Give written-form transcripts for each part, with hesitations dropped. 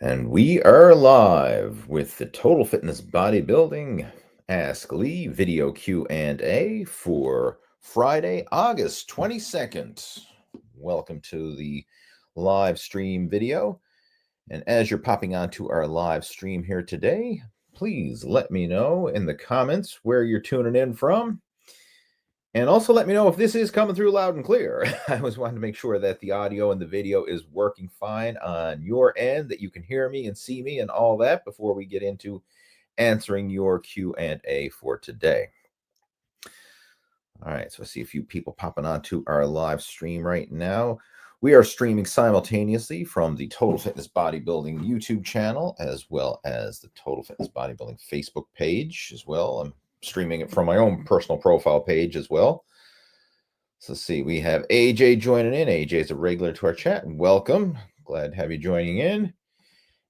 And we are live with the Total Fitness Bodybuilding Ask Lee video Q&A for Friday, August 22nd. Welcome to the live stream video. And as you're popping onto our live stream here today, please let me know in the comments where you're tuning in from. And also let me know if this is coming through loud and clear. I always wanted to make sure that the audio and the video is working fine on your end, that you can hear me and see me and all that before we get into answering your Q&A for today. All right, so I see a few people popping onto our live stream right now. We are streaming simultaneously from the Total Fitness Bodybuilding YouTube channel, as well as the Total Fitness Bodybuilding Facebook page as well. I'm streaming it from my own personal profile page as well. So let's see, we have AJ joining in. AJ is a regular to our chat. Welcome. Glad to have you joining in.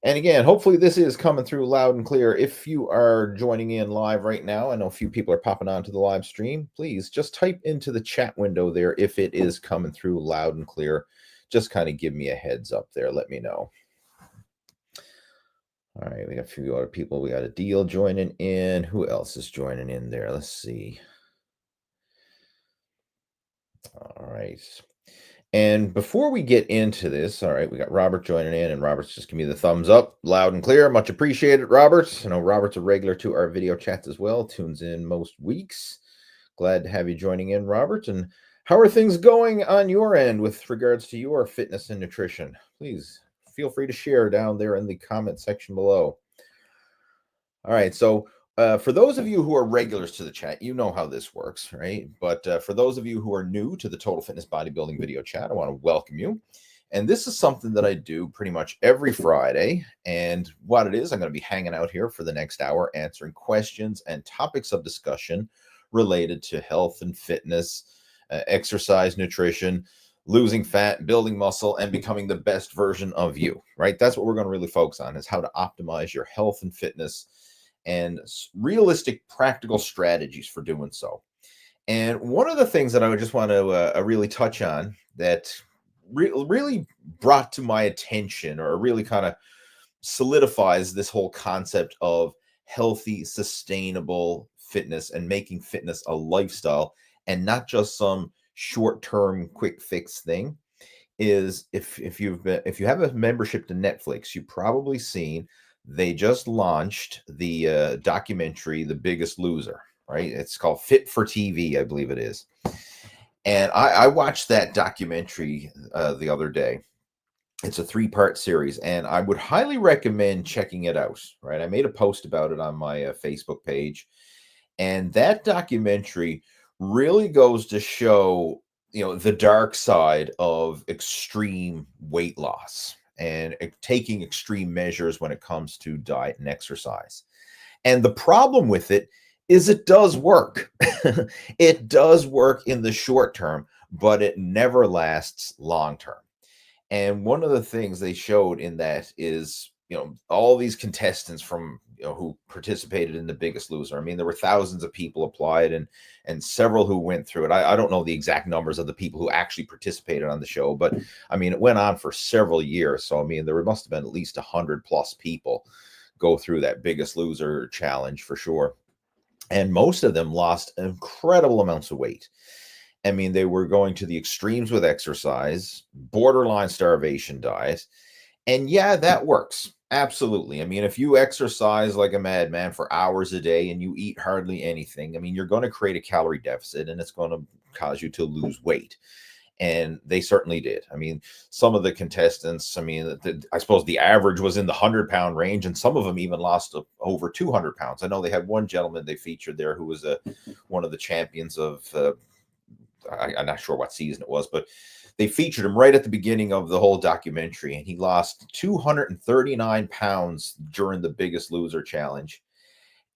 And again, hopefully this is coming through loud and clear. If you are joining in live right now, I know a few people are popping onto the live stream. Please just type into the chat window there if it is coming through loud and clear. Just kind of give me a heads up there. Let me know. All right, we got a few other people. We got a deal joining in. Who else is joining in there? Let's see. All right. And before we get into this, all right, we got Robert joining in, and Robert's just giving me the thumbs up, loud and clear. Much appreciated, Robert. I know Robert's a regular to our video chats as well, tunes in most weeks. Glad to have you joining in, Robert. And how are things going on your end with regards to your fitness and nutrition? Please feel free to share down there in the comment section below. All right, so for those of you who are regulars to the chat, you know how this works, right? But for those of you who are new to the Total Fitness Bodybuilding video chat, I want to welcome you. And this is something that I do pretty much every Friday. And what it is, I'm going to be hanging out here for the next hour, answering questions and topics of discussion related to health and fitness, exercise, nutrition, losing fat, building muscle, and becoming the best version of you, right? That's what we're going to really focus on, is how to optimize your health and fitness and realistic, practical strategies for doing so. And one of the things that I would just want to really touch on that really brought to my attention, or really kind of solidifies this whole concept of healthy, sustainable fitness and making fitness a lifestyle and not just some short-term quick fix thing, is if you have a membership to Netflix, you've probably seen they just launched the documentary The Biggest Loser, right? It's called Fit for TV, I believe it is. And I watched that documentary the other day. It's a 3-part series, and I would highly recommend checking it out, right? I made a post about it on my Facebook page, and that documentary really goes to show, the dark side of extreme weight loss and taking extreme measures when it comes to diet and exercise. And the problem with it is it does work. It does work in the short term, but it never lasts long term. And one of the things they showed in that is, all these contestants from, who participated in The Biggest Loser. I mean, there were thousands of people applied and several who went through it. I don't know the exact numbers of the people who actually participated on the show, but I mean, it went on for several years. So, I mean, there must have been at least 100 plus people go through that Biggest Loser challenge for sure. And most of them lost incredible amounts of weight. I mean, they were going to the extremes with exercise, borderline starvation diet. And yeah, that works. Absolutely. I mean, if you exercise like a madman for hours a day and you eat hardly anything, I mean, you're going to create a calorie deficit and it's going to cause you to lose weight. And they certainly did. I mean, some of the contestants, I mean, I suppose the average was in the 100-pound range, and some of them even lost over 200 pounds. I know they had one gentleman they featured there who was one of the champions of, I'm not sure what season it was, but they featured him right at the beginning of the whole documentary, and he lost 239 pounds during the Biggest Loser challenge.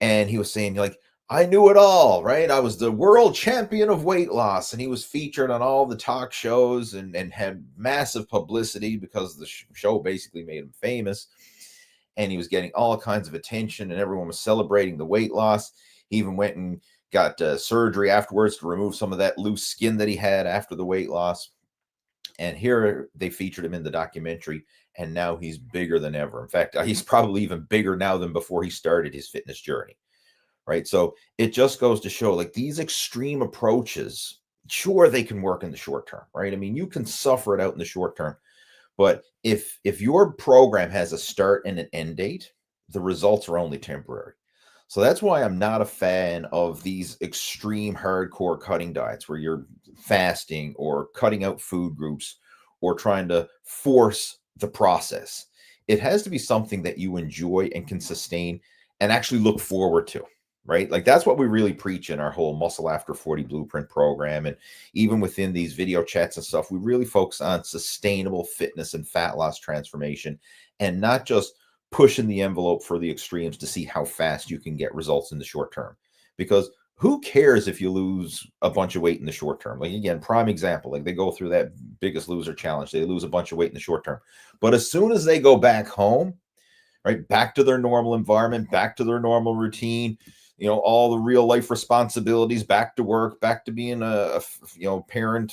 And he was saying, like, I knew it all, right? I was the world champion of weight loss. And he was featured on all the talk shows and had massive publicity because the show basically made him famous. And he was getting all kinds of attention and everyone was celebrating the weight loss. He even went and got surgery afterwards to remove some of that loose skin that he had after the weight loss. And here they featured him in the documentary, and now he's bigger than ever. In fact, he's probably even bigger now than before he started his fitness journey, right? So it just goes to show, like, these extreme approaches, sure, they can work in the short term, right? I mean, you can suffer it out in the short term, but if your program has a start and an end date, the results are only temporary. So that's why I'm not a fan of these extreme hardcore cutting diets where you're fasting or cutting out food groups or trying to force the process. It has to be something that you enjoy and can sustain and actually look forward to, right? Like, that's what we really preach in our whole Muscle After 40 Blueprint program. And even within these video chats and stuff, we really focus on sustainable fitness and fat loss transformation, and not just pushing the envelope for the extremes to see how fast you can get results in the short term. Because who cares if you lose a bunch of weight in the short term? Like, again, prime example, like, they go through that Biggest Loser challenge, they lose a bunch of weight in the short term, but as soon as they go back home, right, back to their normal environment, back to their normal routine, all the real life responsibilities, back to work, back to being a parent,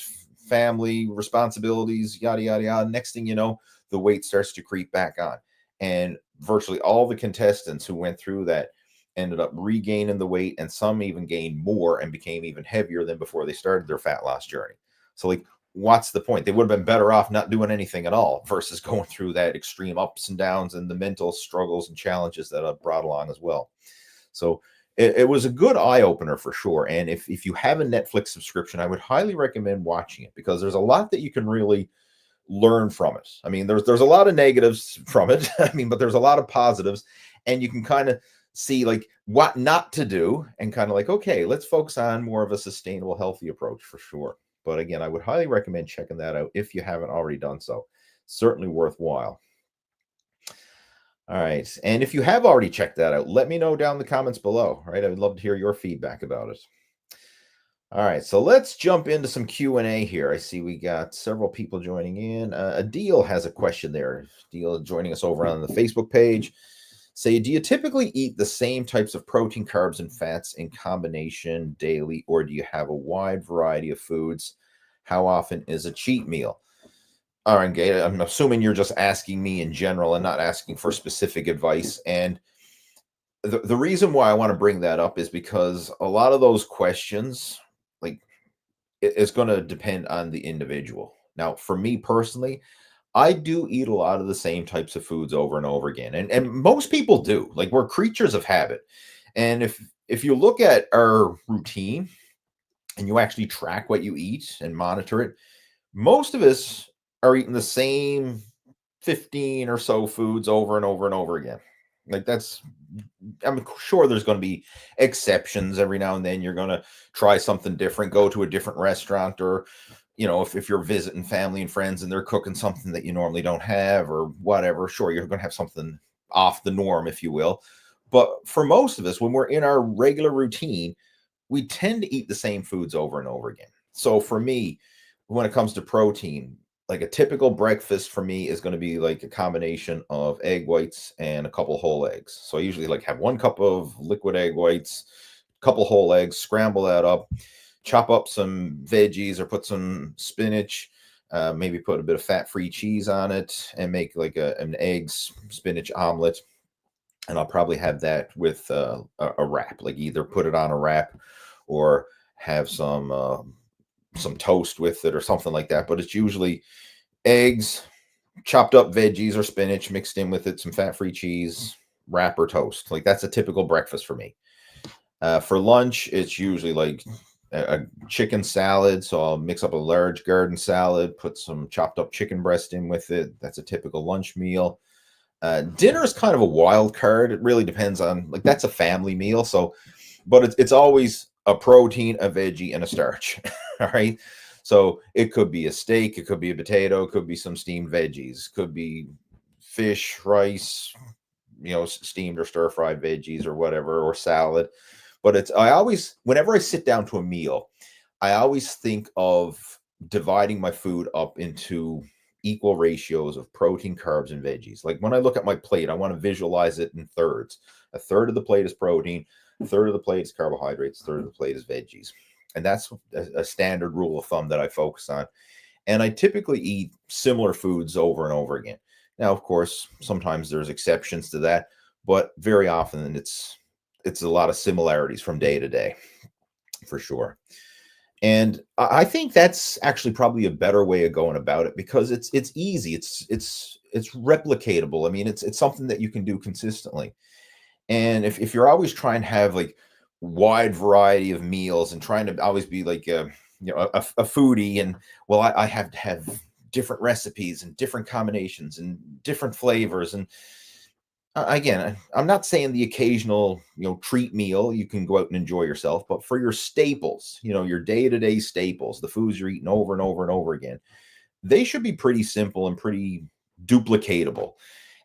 family responsibilities, yada yada yada, next thing you know, the weight starts to creep back on. And virtually all the contestants who went through that ended up regaining the weight, and some even gained more and became even heavier than before they started their fat loss journey. So, like, what's the point? They would have been better off not doing anything at all versus going through that extreme ups and downs and the mental struggles and challenges that I've brought along as well. So it was a good eye opener for sure. And if you have a Netflix subscription, I would highly recommend watching it, because there's a lot that you can really learn from it. I mean, there's a lot of negatives from it. I mean, but there's a lot of positives, and you can kind of see, like, what not to do, and kind of like, okay, let's focus on more of a sustainable, healthy approach for sure. But again, I would highly recommend checking that out if you haven't already done so. Certainly worthwhile. All right. And if you have already checked that out, let me know down in the comments below. All right. I would love to hear your feedback about it. All right. So let's jump into some Q&A here. I see we got several people joining in. Adil has a question there. Adil joining us over on the Facebook page. Say, do you typically eat the same types of protein, carbs, and fats in combination daily, or do you have a wide variety of foods? How often is a cheat meal? All right, Gate, I'm assuming you're just asking me in general and not asking for specific advice. And the reason why I want to bring that up is because a lot of those questions, like, it's going to depend on the individual. Now, for me personally, I do eat a lot of the same types of foods over and over again. And most people do. Like, we're creatures of habit. And if you look at our routine and you actually track what you eat and monitor it, most of us are eating the same 15 or so foods over and over and over again. Like, I'm sure there's going to be exceptions every now and then. You're going to try something different, go to a different restaurant, or, if you're visiting family and friends and they're cooking something that you normally don't have or whatever, sure, you're going to have something off the norm, if you will. But for most of us, when we're in our regular routine, we tend to eat the same foods over and over again. So for me, when it comes to protein, like, a typical breakfast for me is going to be like a combination of egg whites and a couple whole eggs. So I usually, like, have 1 cup of liquid egg whites, couple whole eggs, scramble that up, chop up some veggies or put some spinach, maybe put a bit of fat-free cheese on it, and make like an eggs spinach omelet. And I'll probably have that with a wrap, like either put it on a wrap or have some toast with it or something like that. But it's usually eggs, chopped up veggies or spinach mixed in with it, some fat-free cheese, wrap or toast. Like, that's a typical breakfast for me. For lunch, it's usually like a chicken salad. So I'll mix up a large garden salad, put some chopped up chicken breast in with it. That's a typical lunch meal. Dinner is kind of a wild card. It really depends on, like, that's a family meal. So, but it's always a protein, a veggie, and a starch. All right. So it could be a steak, it could be a potato, it could be some steamed veggies, could be fish, rice, steamed or stir-fried veggies or whatever, or salad. But I always, whenever I sit down to a meal, I always think of dividing my food up into equal ratios of protein, carbs, and veggies. Like, when I look at my plate, I want to visualize it in thirds. A third of the plate is protein, a third of the plate is carbohydrates, a third of the plate is veggies. And that's a standard rule of thumb that I focus on. and I typically eat similar foods over and over again. Now, of course, sometimes there's exceptions to that, but very often it's a lot of similarities from day to day, for sure. And I think that's actually probably a better way of going about it because it's easy. It's replicatable. I mean, it's something that you can do consistently. And if you're always trying to have like wide variety of meals and trying to always be like a foodie, and well, I have to have different recipes and different combinations and different flavors, and again, I'm not saying the occasional, treat meal you can go out and enjoy yourself, but for your staples, your day-to-day staples, the foods you're eating over and over and over again, they should be pretty simple and pretty duplicatable.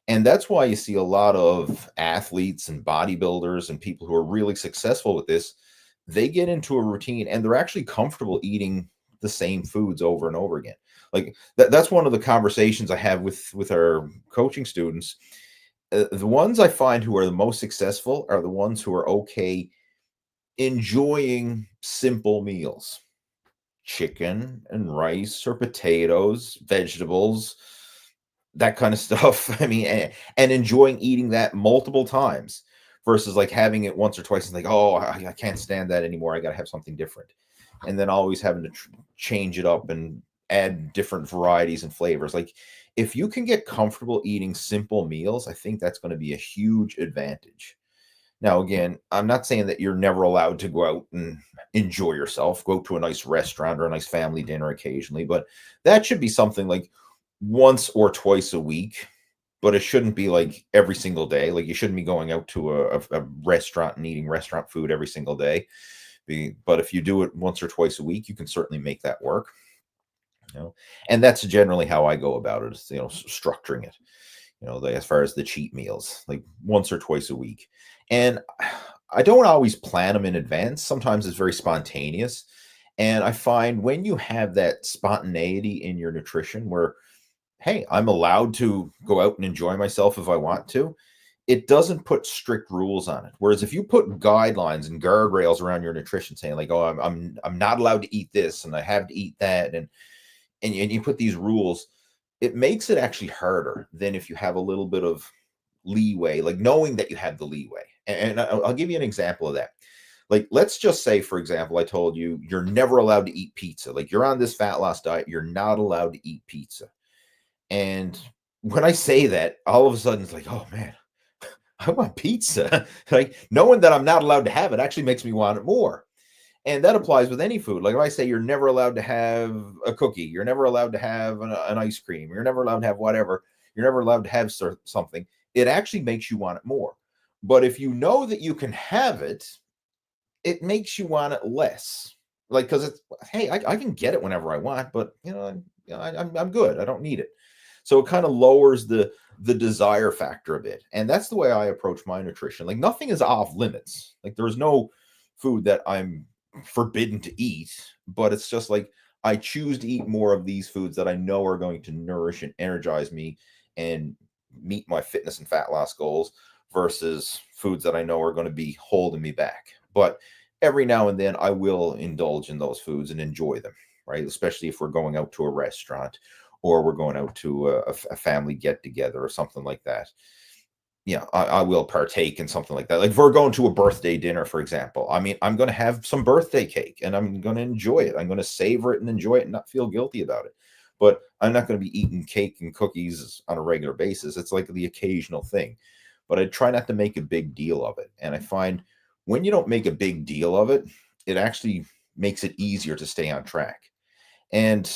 And that's why you see a lot of athletes and bodybuilders and people who are really successful with this. They get into a routine and they're actually comfortable eating the same foods over and over again. Like that's one of the conversations I have with our coaching students. The ones I find who are the most successful are the ones who are okay enjoying simple meals, chicken and rice or potatoes, vegetables, that kind of stuff. I mean, and enjoying eating that multiple times versus like having it once or twice and like, oh, I can't stand that anymore. I got to have something different. And then always having to change it up and add different varieties and flavors. Like if you can get comfortable eating simple meals, I think that's going to be a huge advantage. Now, again, I'm not saying that you're never allowed to go out and enjoy yourself, go to a nice restaurant or a nice family dinner occasionally, but that should be something like once or twice a week, but it shouldn't be like every single day. Like you shouldn't be going out to a restaurant and eating restaurant food every single day. But if you do it once or twice a week, you can certainly make that work. And that's generally how I go about it, is, structuring it, as far as the cheat meals, like once or twice a week. And I don't always plan them in advance. Sometimes it's very spontaneous. And I find when you have that spontaneity in your nutrition where, hey, I'm allowed to go out and enjoy myself if I want to, it doesn't put strict rules on it. Whereas if you put guidelines and guardrails around your nutrition saying like, oh, I'm not allowed to eat this and I have to eat that, and you put these rules, it makes it actually harder than if you have a little bit of leeway, like knowing that you have the leeway. And I'll give you an example of that. Like, let's just say, for example, I told you you're never allowed to eat pizza. Like you're on this fat loss diet, you're not allowed to eat pizza. And when I say that, all of a sudden it's like, oh man, I want pizza. Like knowing that I'm not allowed to have it actually makes me want it more. And that applies with any food. Like if I say you're never allowed to have a cookie, you're never allowed to have an ice cream, you're never allowed to have whatever, you're never allowed to have something, it actually makes you want it more. But if you know that you can have it, it makes you want it less. Like, because it's, hey, I can get it whenever I want, but I'm good. I don't need it. So it kind of lowers the desire factor a bit. And that's the way I approach my nutrition. Like nothing is off limits. Like there's no food that I'm forbidden to eat, but it's just like I choose to eat more of these foods that I know are going to nourish and energize me and meet my fitness and fat loss goals versus foods that I know are going to be holding me back. But every now and then I will indulge in those foods and enjoy them, right? Especially if we're going out to a restaurant or we're going out to a family get together or something like that. Yeah, I will partake in something like that. Like if we're going to a birthday dinner, for example, I mean, I'm going to have some birthday cake and I'm going to enjoy it. I'm going to savor it and enjoy it and not feel guilty about it. But I'm not going to be eating cake and cookies on a regular basis. It's like the occasional thing. But I try not to make a big deal of it. And I find when you don't make a big deal of it, it actually makes it easier to stay on track. And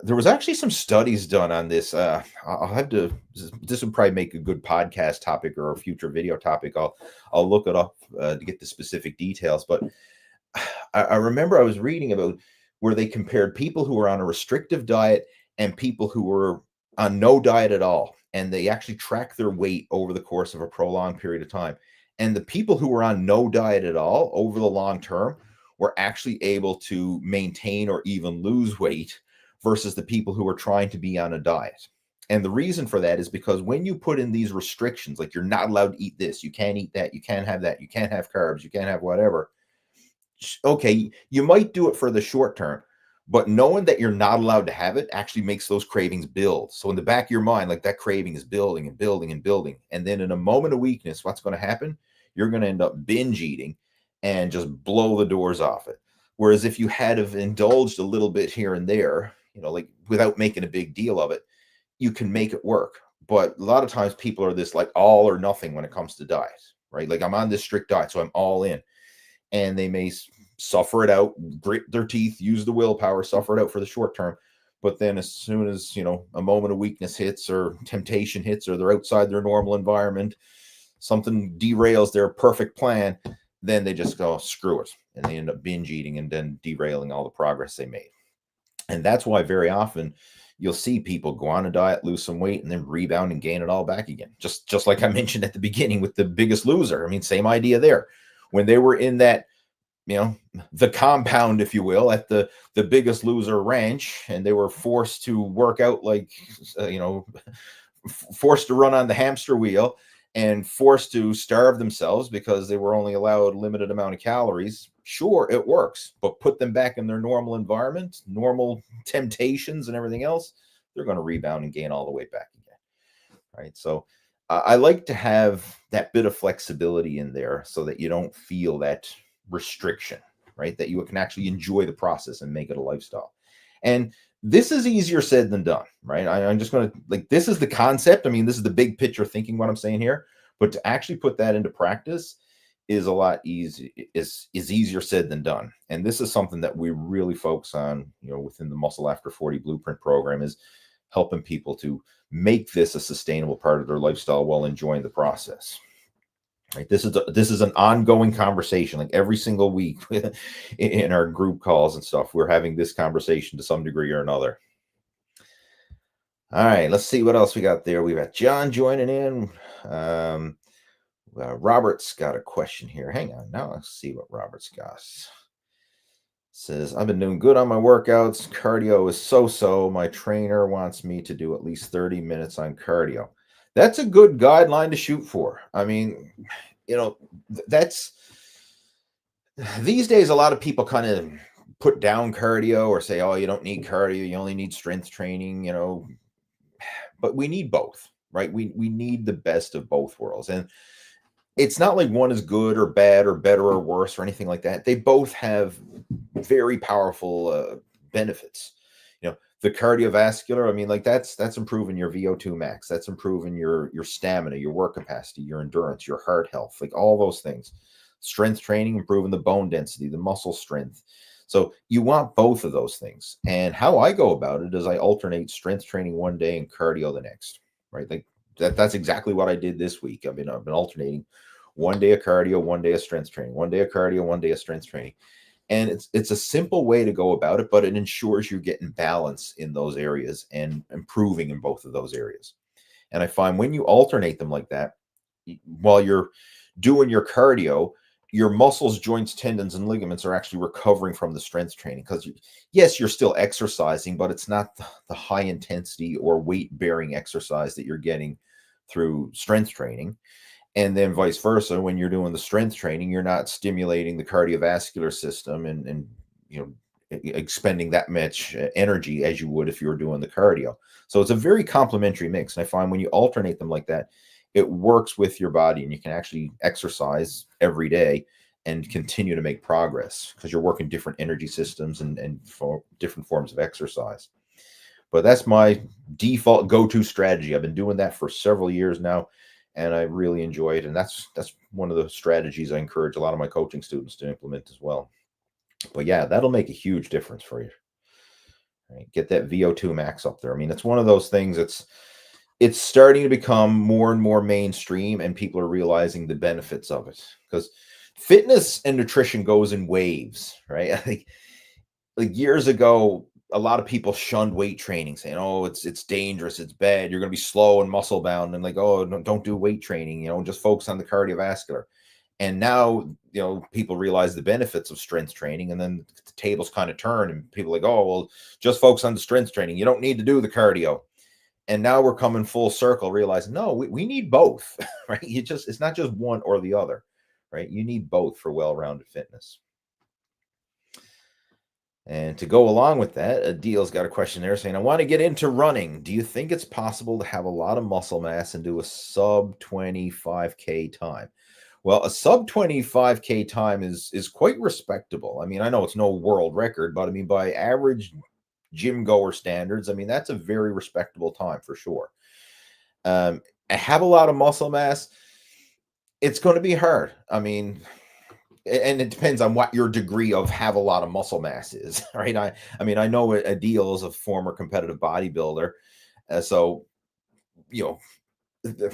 there was actually some studies done on this. I'll have to. This would probably make a good podcast topic or a future video topic. I'll look it up to get the specific details. But I remember I was reading about where they compared people who were on a restrictive diet and people who were on no diet at all, and they actually tracked their weight over the course of a prolonged period of time. And the people who were on no diet at all over the long term were actually able to maintain or even lose weight versus the people who are trying to be on a diet. And the reason for that is because when you put in these restrictions, like you're not allowed to eat this, you can't eat that, you can't have that, you can't have carbs, you can't have whatever. Okay, you might do it for the short term, But knowing that you're not allowed to have it actually makes those cravings build. So in the back of your mind, like that craving is building and building and building. And then in a moment of weakness, what's going to happen? You're going to end up binge eating and just blow the doors off it. Whereas if you had have indulged a little bit here and there, like without making a big deal of it, you can make it work. But a lot of times people are this like all or nothing when it comes to diet, right? Like I'm on this strict diet, so I'm all in. And they may suffer it out, grit their teeth, use the willpower, suffer it out for the short term. But then as soon as, a moment of weakness hits or temptation hits or they're outside their normal environment, something derails their perfect plan, then they just go, screw it. And they end up binge eating and then derailing all the progress they made. And that's why very often you'll see people go on a diet, lose some weight, and then rebound and gain it all back again. Just like I mentioned at the beginning with the Biggest Loser. I mean, same idea there. When they were in that, the compound, if you will, at the Biggest Loser ranch, and they were forced to work out like, forced to run on the hamster wheel and forced to starve themselves because they were only allowed a limited amount of calories. Sure, it works, but put them back in their normal environment, normal temptations and everything else, they're going to rebound and gain all the way back again. Right. So I like to have that bit of flexibility in there so that you don't feel that restriction, right? That you can actually enjoy the process and make it a lifestyle. And this is easier said than done, right? I'm just going to this is the concept. I mean, this is the big picture thinking what I'm saying here, but to actually put that into practice is a lot is easier said than done. And this is something that we really focus on, within the Muscle After 40 Blueprint program, is helping people to make this a sustainable part of their lifestyle while enjoying the process. Right. This is an ongoing conversation, like every single week in our group calls and stuff. We're having this conversation to some degree or another. All right, let's see what else we got there. We've got John joining in. Robert's got a question here. Hang on, now let's see what Robert's got. Says, I've been doing good on my workouts. Cardio is so-so. My trainer wants me to do at least 30 minutes on cardio. That's a good guideline to shoot for. I mean, that's these days, a lot of people kind of put down cardio or say, oh, you don't need cardio, you only need strength training, but we need both, right? We need the best of both worlds. And it's not like one is good or bad or better or worse or anything like that. They both have very powerful benefits. The cardiovascular, I mean, like that's improving your VO2 max. That's improving your stamina, your work capacity, your endurance, your heart health, like all those things. Strength training, improving the bone density, the muscle strength. So you want both of those things. And how I go about it is I alternate strength training one day and cardio the next, right? Like that's exactly what I did this week. I've been alternating one day of cardio, one day of strength training, one day of cardio, one day of strength training. And it's a simple way to go about it, but it ensures you're getting balance in those areas and improving in both of those areas. And I find when you alternate them like that, while you're doing your cardio, your muscles, joints, tendons, and ligaments are actually recovering from the strength training. Because yes, you're still exercising, but it's not the high intensity or weight bearing exercise that you're getting through strength training. And then vice versa, when you're doing the strength training, you're not stimulating the cardiovascular system and expending that much energy as you would if you were doing the cardio. So it's a very complementary mix. And I find when you alternate them like that, it works with your body and you can actually exercise every day and continue to make progress because you're working different energy systems and for different forms of exercise. But that's my default go-to strategy. I've been doing that for several years now. And I really enjoy it. And that's one of the strategies I encourage a lot of my coaching students to implement as well. But yeah, that'll make a huge difference for you. Right? Get that VO2 max up there. I mean, it's one of those things it's starting to become more and more mainstream and people are realizing the benefits of it. Because fitness and nutrition goes in waves, right? Like years ago, a lot of people shunned weight training, saying, "Oh, it's dangerous, it's bad. You're going to be slow and muscle bound," and like, "Oh, no, don't do weight training. Just focus on the cardiovascular." And now, people realize the benefits of strength training, and then the tables kind of turn, and people are like, "Oh, well, just focus on the strength training. You don't need to do the cardio." And now we're coming full circle, realizing no, we need both, right? It's not just one or the other, right? You need both for well-rounded fitness. And to go along with that, Adil's got a question there saying, I want to get into running. Do you think it's possible to have a lot of muscle mass and do a sub 25K time? Well, a sub 25K time is quite respectable. I mean, I know it's no world record, but I mean, by average gym goer standards, I mean, that's a very respectable time for sure. Have a lot of muscle mass. It's going to be hard. I mean, and it depends on what your degree of have a lot of muscle mass is, right? I mean, I know Adil is a former competitive bodybuilder, so you know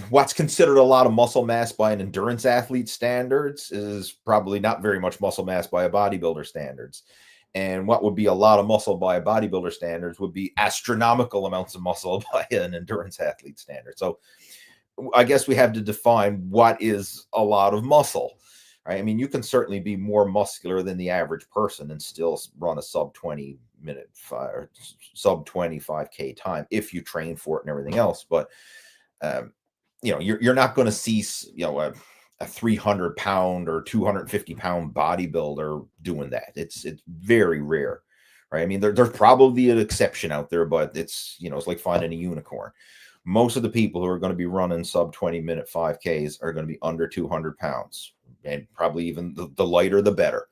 what's considered a lot of muscle mass by an endurance athlete standards is probably not very much muscle mass by a bodybuilder standards. And what would be a lot of muscle by a bodybuilder standards would be astronomical amounts of muscle by an endurance athlete standard. So I guess we have to define what is a lot of muscle, right? I mean, you can certainly be more muscular than the average person and still run a sub 20-minute or sub 25K time if you train for it and everything else. But you're not going to see a 300-pound or 250-pound bodybuilder doing that. It's very rare, right? I mean, there's probably an exception out there, but it's like finding a unicorn. Most of the people who are going to be running sub 20-minute 5Ks are going to be under 200 pounds, and probably even the lighter the better,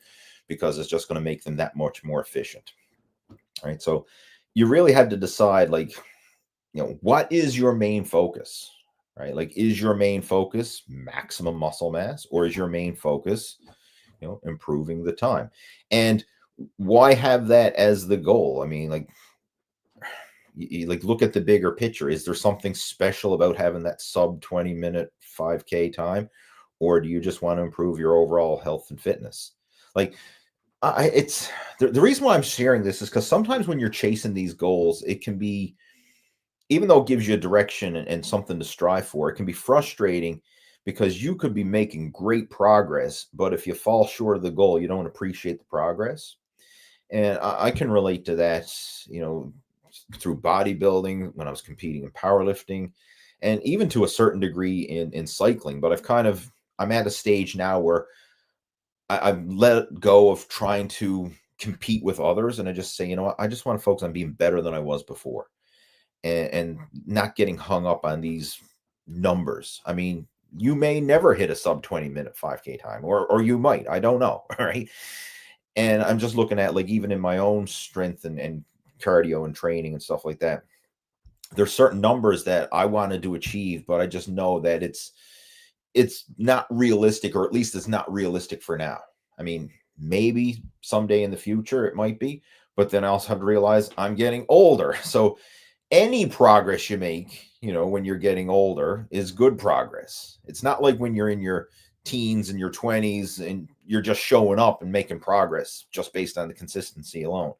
because it's just going to make them that much more efficient. Right. So you really had to decide, what is your main focus, right? Like, is your main focus maximum muscle mass, or is your main focus, improving the time? And why have that as the goal? I mean, you look at the bigger picture. Is there something special about having that sub 20-minute 5K time, or do you just want to improve your overall health and fitness? It's the reason why I'm sharing this is because sometimes when you're chasing these goals, it can be, even though it gives you a direction and something to strive for, it can be frustrating because you could be making great progress, but if you fall short of the goal, you don't appreciate the progress. And I can relate to that, through bodybuilding, when I was competing in powerlifting, and even to a certain degree in cycling. But I'm at a stage now where I've let go of trying to compete with others, and I just say, what, I just want to focus on being better than I was before, and not getting hung up on these numbers. I mean, you may never hit a sub 20-minute 5K time, or you might, I don't know. Right. And I'm just looking at, even in my own strength and cardio and training and stuff like that, there's certain numbers that I wanted to achieve, but I just know that it's not realistic, or at least it's not realistic for now. I mean, maybe someday in the future it might be, but then I also have to realize I'm getting older. So any progress you make, when you're getting older, is good progress. It's not like when you're in your teens and your 20s and you're just showing up and making progress just based on the consistency alone.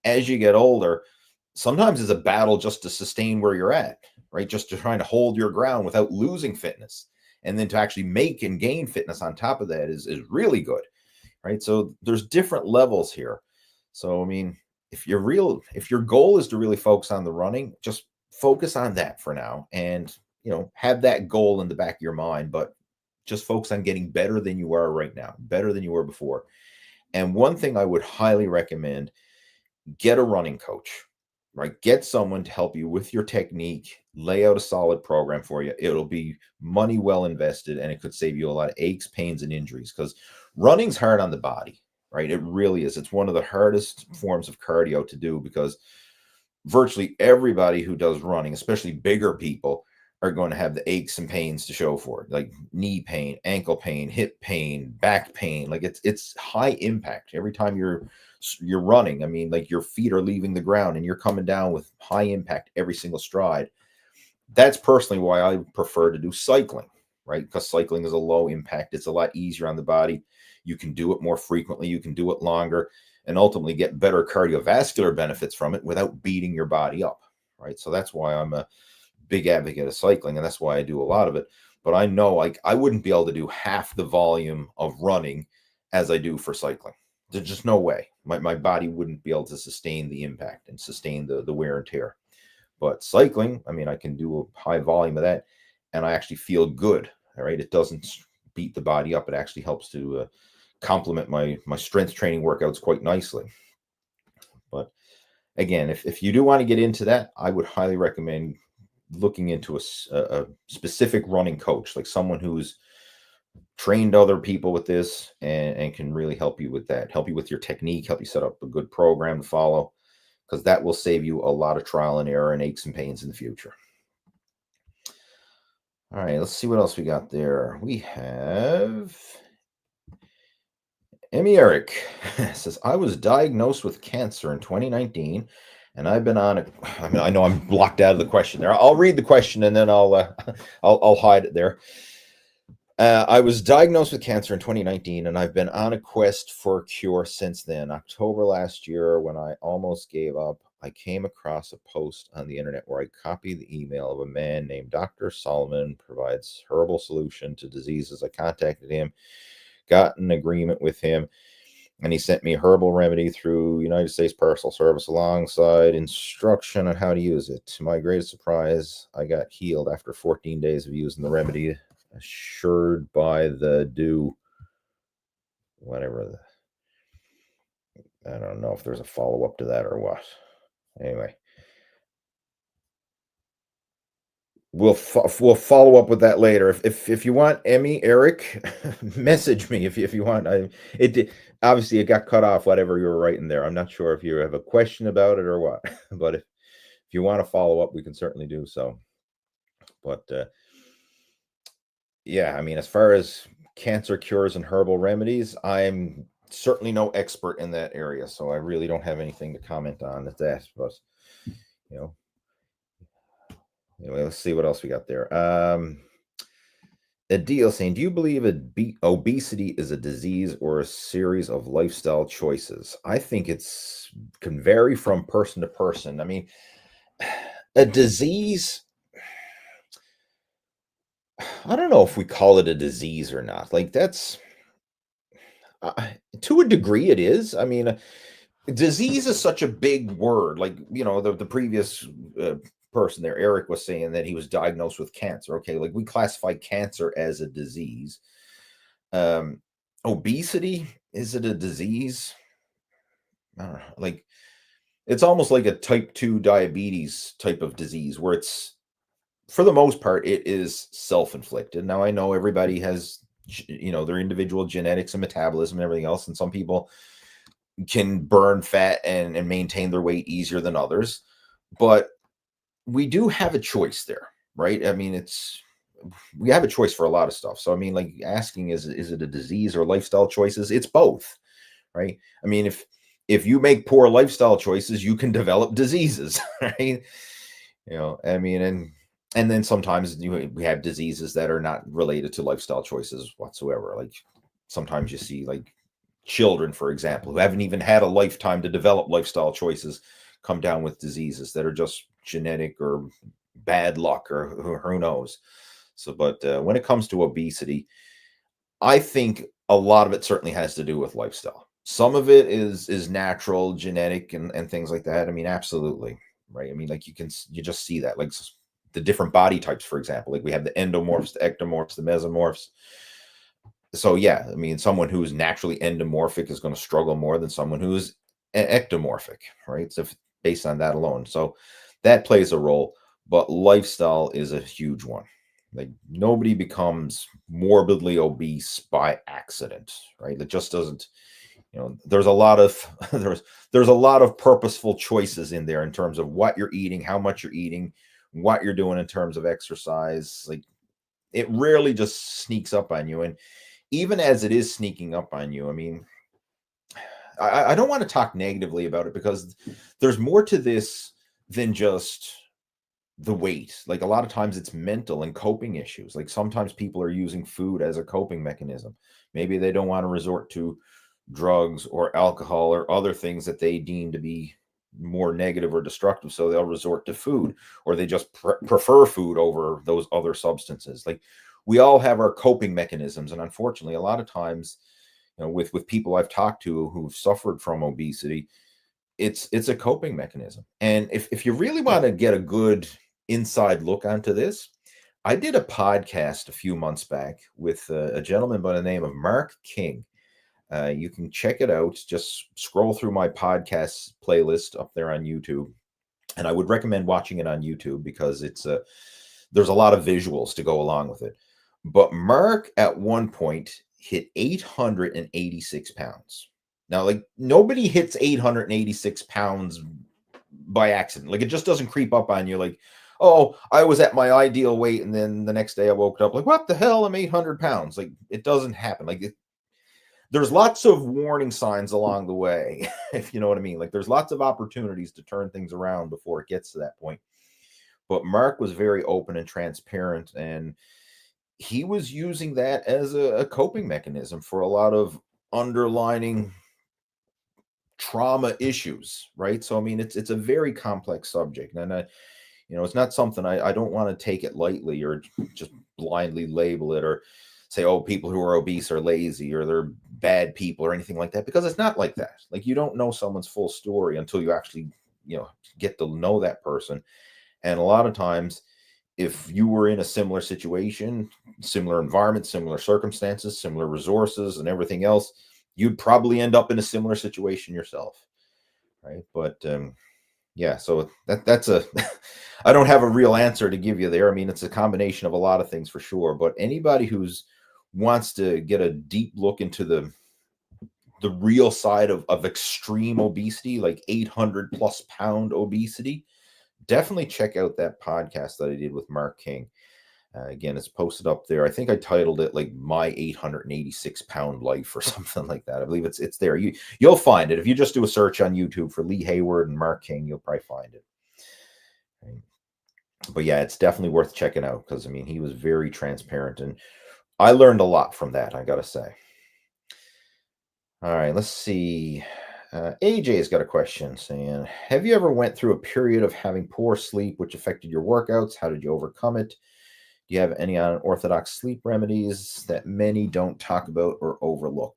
As you get older, sometimes it's a battle just to sustain where you're at, right? Just to trying to hold your ground without losing fitness. And then to actually make and gain fitness on top of that is really good, right? So there's different levels here. So, I mean, if your goal is to really focus on the running, just focus on that for now, and, have that goal in the back of your mind, but just focus on getting better than you are right now, better than you were before. And one thing I would highly recommend, get a running coach, right? Get someone to help you with your technique, lay out a solid program for you. It'll be money well invested, and it could save you a lot of aches, pains, and injuries, because running's hard on the body, right? It really is. It's one of the hardest forms of cardio to do, because virtually everybody who does running, especially bigger people, are going to have the aches and pains to show for it, like knee pain, ankle pain, hip pain, back pain. Like it's high impact every time you're running. I mean, like, your feet are leaving the ground and you're coming down with high impact every single stride. That's personally why I prefer to do cycling, right? Because cycling is a low impact. It's a lot easier on the body. You can do it more frequently. You can do it longer, and ultimately get better cardiovascular benefits from it without beating your body up, right? So that's why I'm a big advocate of cycling, and that's why I do a lot of it. But I know, I wouldn't be able to do half the volume of running as I do for cycling. There's just no way. My body wouldn't be able to sustain the impact and sustain the wear and tear. But cycling, I mean, I can do a high volume of that, and I actually feel good. All right, it doesn't beat the body up. It actually helps to complement my strength training workouts quite nicely. But again, if you do want to get into that, I would highly recommend looking into a specific running coach, like someone who's trained other people with this and can really help you with that, help you with your technique, help you set up a good program to follow, because that will save you a lot of trial and error and aches and pains in the future. All right, let's see what else we got there. We have Emmy Eric says, I was diagnosed with cancer in 2019, and I've been on it. I mean, I know I'm blocked out of the question there. I'll read the question and then I'll I'll hide it there. I was diagnosed with cancer in 2019, and I've been on a quest for a cure since then. October last year, when I almost gave up, I came across a post on the internet where I copied the email of a man named Dr. Solomon provides herbal solution to diseases. I contacted him, got an agreement with him, and he sent me a herbal remedy through United States Parcel Service alongside instruction on how to use it. To my greatest surprise, I got healed after 14 days of using the remedy, assured by the whatever. I don't know if there's a follow-up to that or what. Anyway, we'll follow up with that later. If you want, Emmy, Eric, message me if you want. Obviously it got cut off, whatever you were writing there. I'm not sure if you have a question about it or what, but if you want to follow up, we can certainly do so. But yeah, I mean, as far as cancer cures and herbal remedies, I'm certainly no expert in that area, so I really don't have anything to comment on at that. But you know, anyway, let's see what else we got there. A deal saying, do you believe obesity is a disease or a series of lifestyle choices? I think it's can vary from person to person. I mean, a disease, I don't know if we call it a disease or not. Like that's to a degree it is. I mean, disease is such a big word. Like, the previous person there, Eric, was saying that he was diagnosed with cancer. Okay, like we classify cancer as a disease. Obesity, is it a disease? I don't know. Like it's almost like a type 2 diabetes type of disease where it's, for the most part, it is self-inflicted. Now I know everybody has their individual genetics and metabolism and everything else, and some people can burn fat and maintain their weight easier than others, but we do have a choice there, right? I mean, we have a choice for a lot of stuff. So I mean, like asking, is it a disease or lifestyle choices? It's both, right? I mean, if you make poor lifestyle choices, you can develop diseases, right? I mean, and then sometimes we have diseases that are not related to lifestyle choices whatsoever. Like sometimes you see like children, for example, who haven't even had a lifetime to develop lifestyle choices come down with diseases that are just genetic or bad luck or who knows. So, but when it comes to obesity, I think a lot of it certainly has to do with lifestyle. Some of it is natural, genetic, and things like that. I mean, absolutely, right? I mean, like you just see that, like the different body types, for example, like we have the endomorphs, the ectomorphs, the mesomorphs. So yeah, I mean, someone who's naturally endomorphic is going to struggle more than someone who's ectomorphic, right? So based on that alone, so that plays a role. But lifestyle is a huge one. Like nobody becomes morbidly obese by accident, right? It just doesn't. There's a lot of there's a lot of purposeful choices in there in terms of what you're eating, how much you're eating, what you're doing in terms of exercise. Like it rarely just sneaks up on you. And even as it is sneaking up on you, I mean, I don't want to talk negatively about it because there's more to this than just the weight. Like a lot of times it's mental and coping issues. Like sometimes people are using food as a coping mechanism. Maybe they don't want to resort to drugs or alcohol or other things that they deem to be more negative or destructive, so they'll resort to food, or they just prefer food over those other substances. Like we all have our coping mechanisms, and unfortunately a lot of times with people I've talked to who've suffered from obesity, it's a coping mechanism. And if you really want to get a good inside look onto this, I did a podcast a few months back with a gentleman by the name of Mark King. You can check it out. Just scroll through my podcast playlist up there on YouTube. And I would recommend watching it on YouTube because there's a lot of visuals to go along with it. But Mark at one point hit 886 pounds. Now, like, nobody hits 886 pounds by accident. Like, it just doesn't creep up on you like, oh, I was at my ideal weight, and then the next day I woke up like, what the hell? I'm 800 pounds. Like, it doesn't happen. Like, there's lots of warning signs along the way, if you know what I mean. Like, there's lots of opportunities to turn things around before it gets to that point. But Mark was very open and transparent, and he was using that as a coping mechanism for a lot of underlining trauma issues, right? So, I mean, it's a very complex subject, and it's not something I don't want to take it lightly or just blindly label it or say, oh, people who are obese are lazy or they're bad people or anything like that, because it's not like that. Like, you don't know someone's full story until you actually, get to know that person. And a lot of times, if you were in a similar situation, similar environment, similar circumstances, similar resources and everything else, you'd probably end up in a similar situation yourself. Right. But yeah, so that's I don't have a real answer to give you there. I mean, it's a combination of a lot of things for sure. But anybody who's wants to get a deep look into the real side of extreme obesity, like 800 plus pound obesity, definitely check out that podcast that I did with Mark King. Again, it's posted up there. I think I titled it like My 886 Pound Life or something like that. I believe it's there. You'll find it. If you just do a search on YouTube for Lee Hayward and Mark King, you'll probably find it. Right. But yeah, it's definitely worth checking out because, I mean, he was very transparent and I learned a lot from that, I got to say. All right, let's see. AJ's got a question saying, have you ever went through a period of having poor sleep which affected your workouts? How did you overcome it? Do you have any unorthodox sleep remedies that many don't talk about or overlook?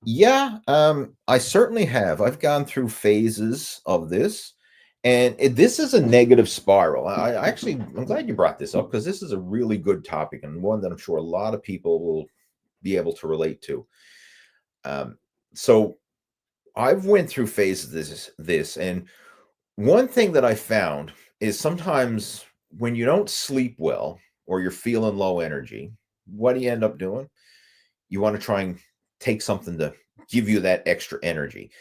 Yeah, I certainly have. I've gone through phases of this, and this is a negative spiral. I'm glad you brought this up because this is a really good topic and one that I'm sure a lot of people will be able to relate to. So I've went through phases of this, and one thing that I found is sometimes when you don't sleep well or you're feeling low energy, what do you end up doing? You want to try and take something to give you that extra energy.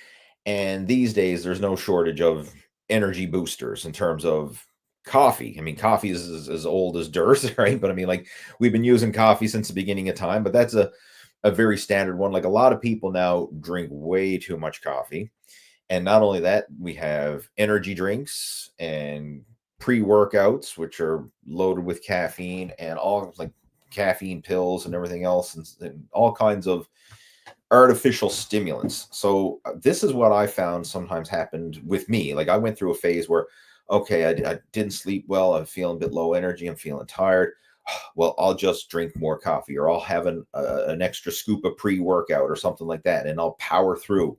And these days, there's no shortage of energy boosters in terms of coffee. I mean, coffee is as old as dirt, right? But I mean, like, we've been using coffee since the beginning of time, but that's a very standard one. Like, a lot of people now drink way too much coffee. And not only that, we have energy drinks and pre-workouts, which are loaded with caffeine and all like caffeine pills and everything else and all kinds of artificial stimulants. So this is what I found sometimes happened with me. Like, I went through a phase where, okay, I didn't sleep well. I'm feeling a bit low energy. I'm feeling tired. Well, I'll just drink more coffee or I'll have an extra scoop of pre-workout or something like that. And I'll power through.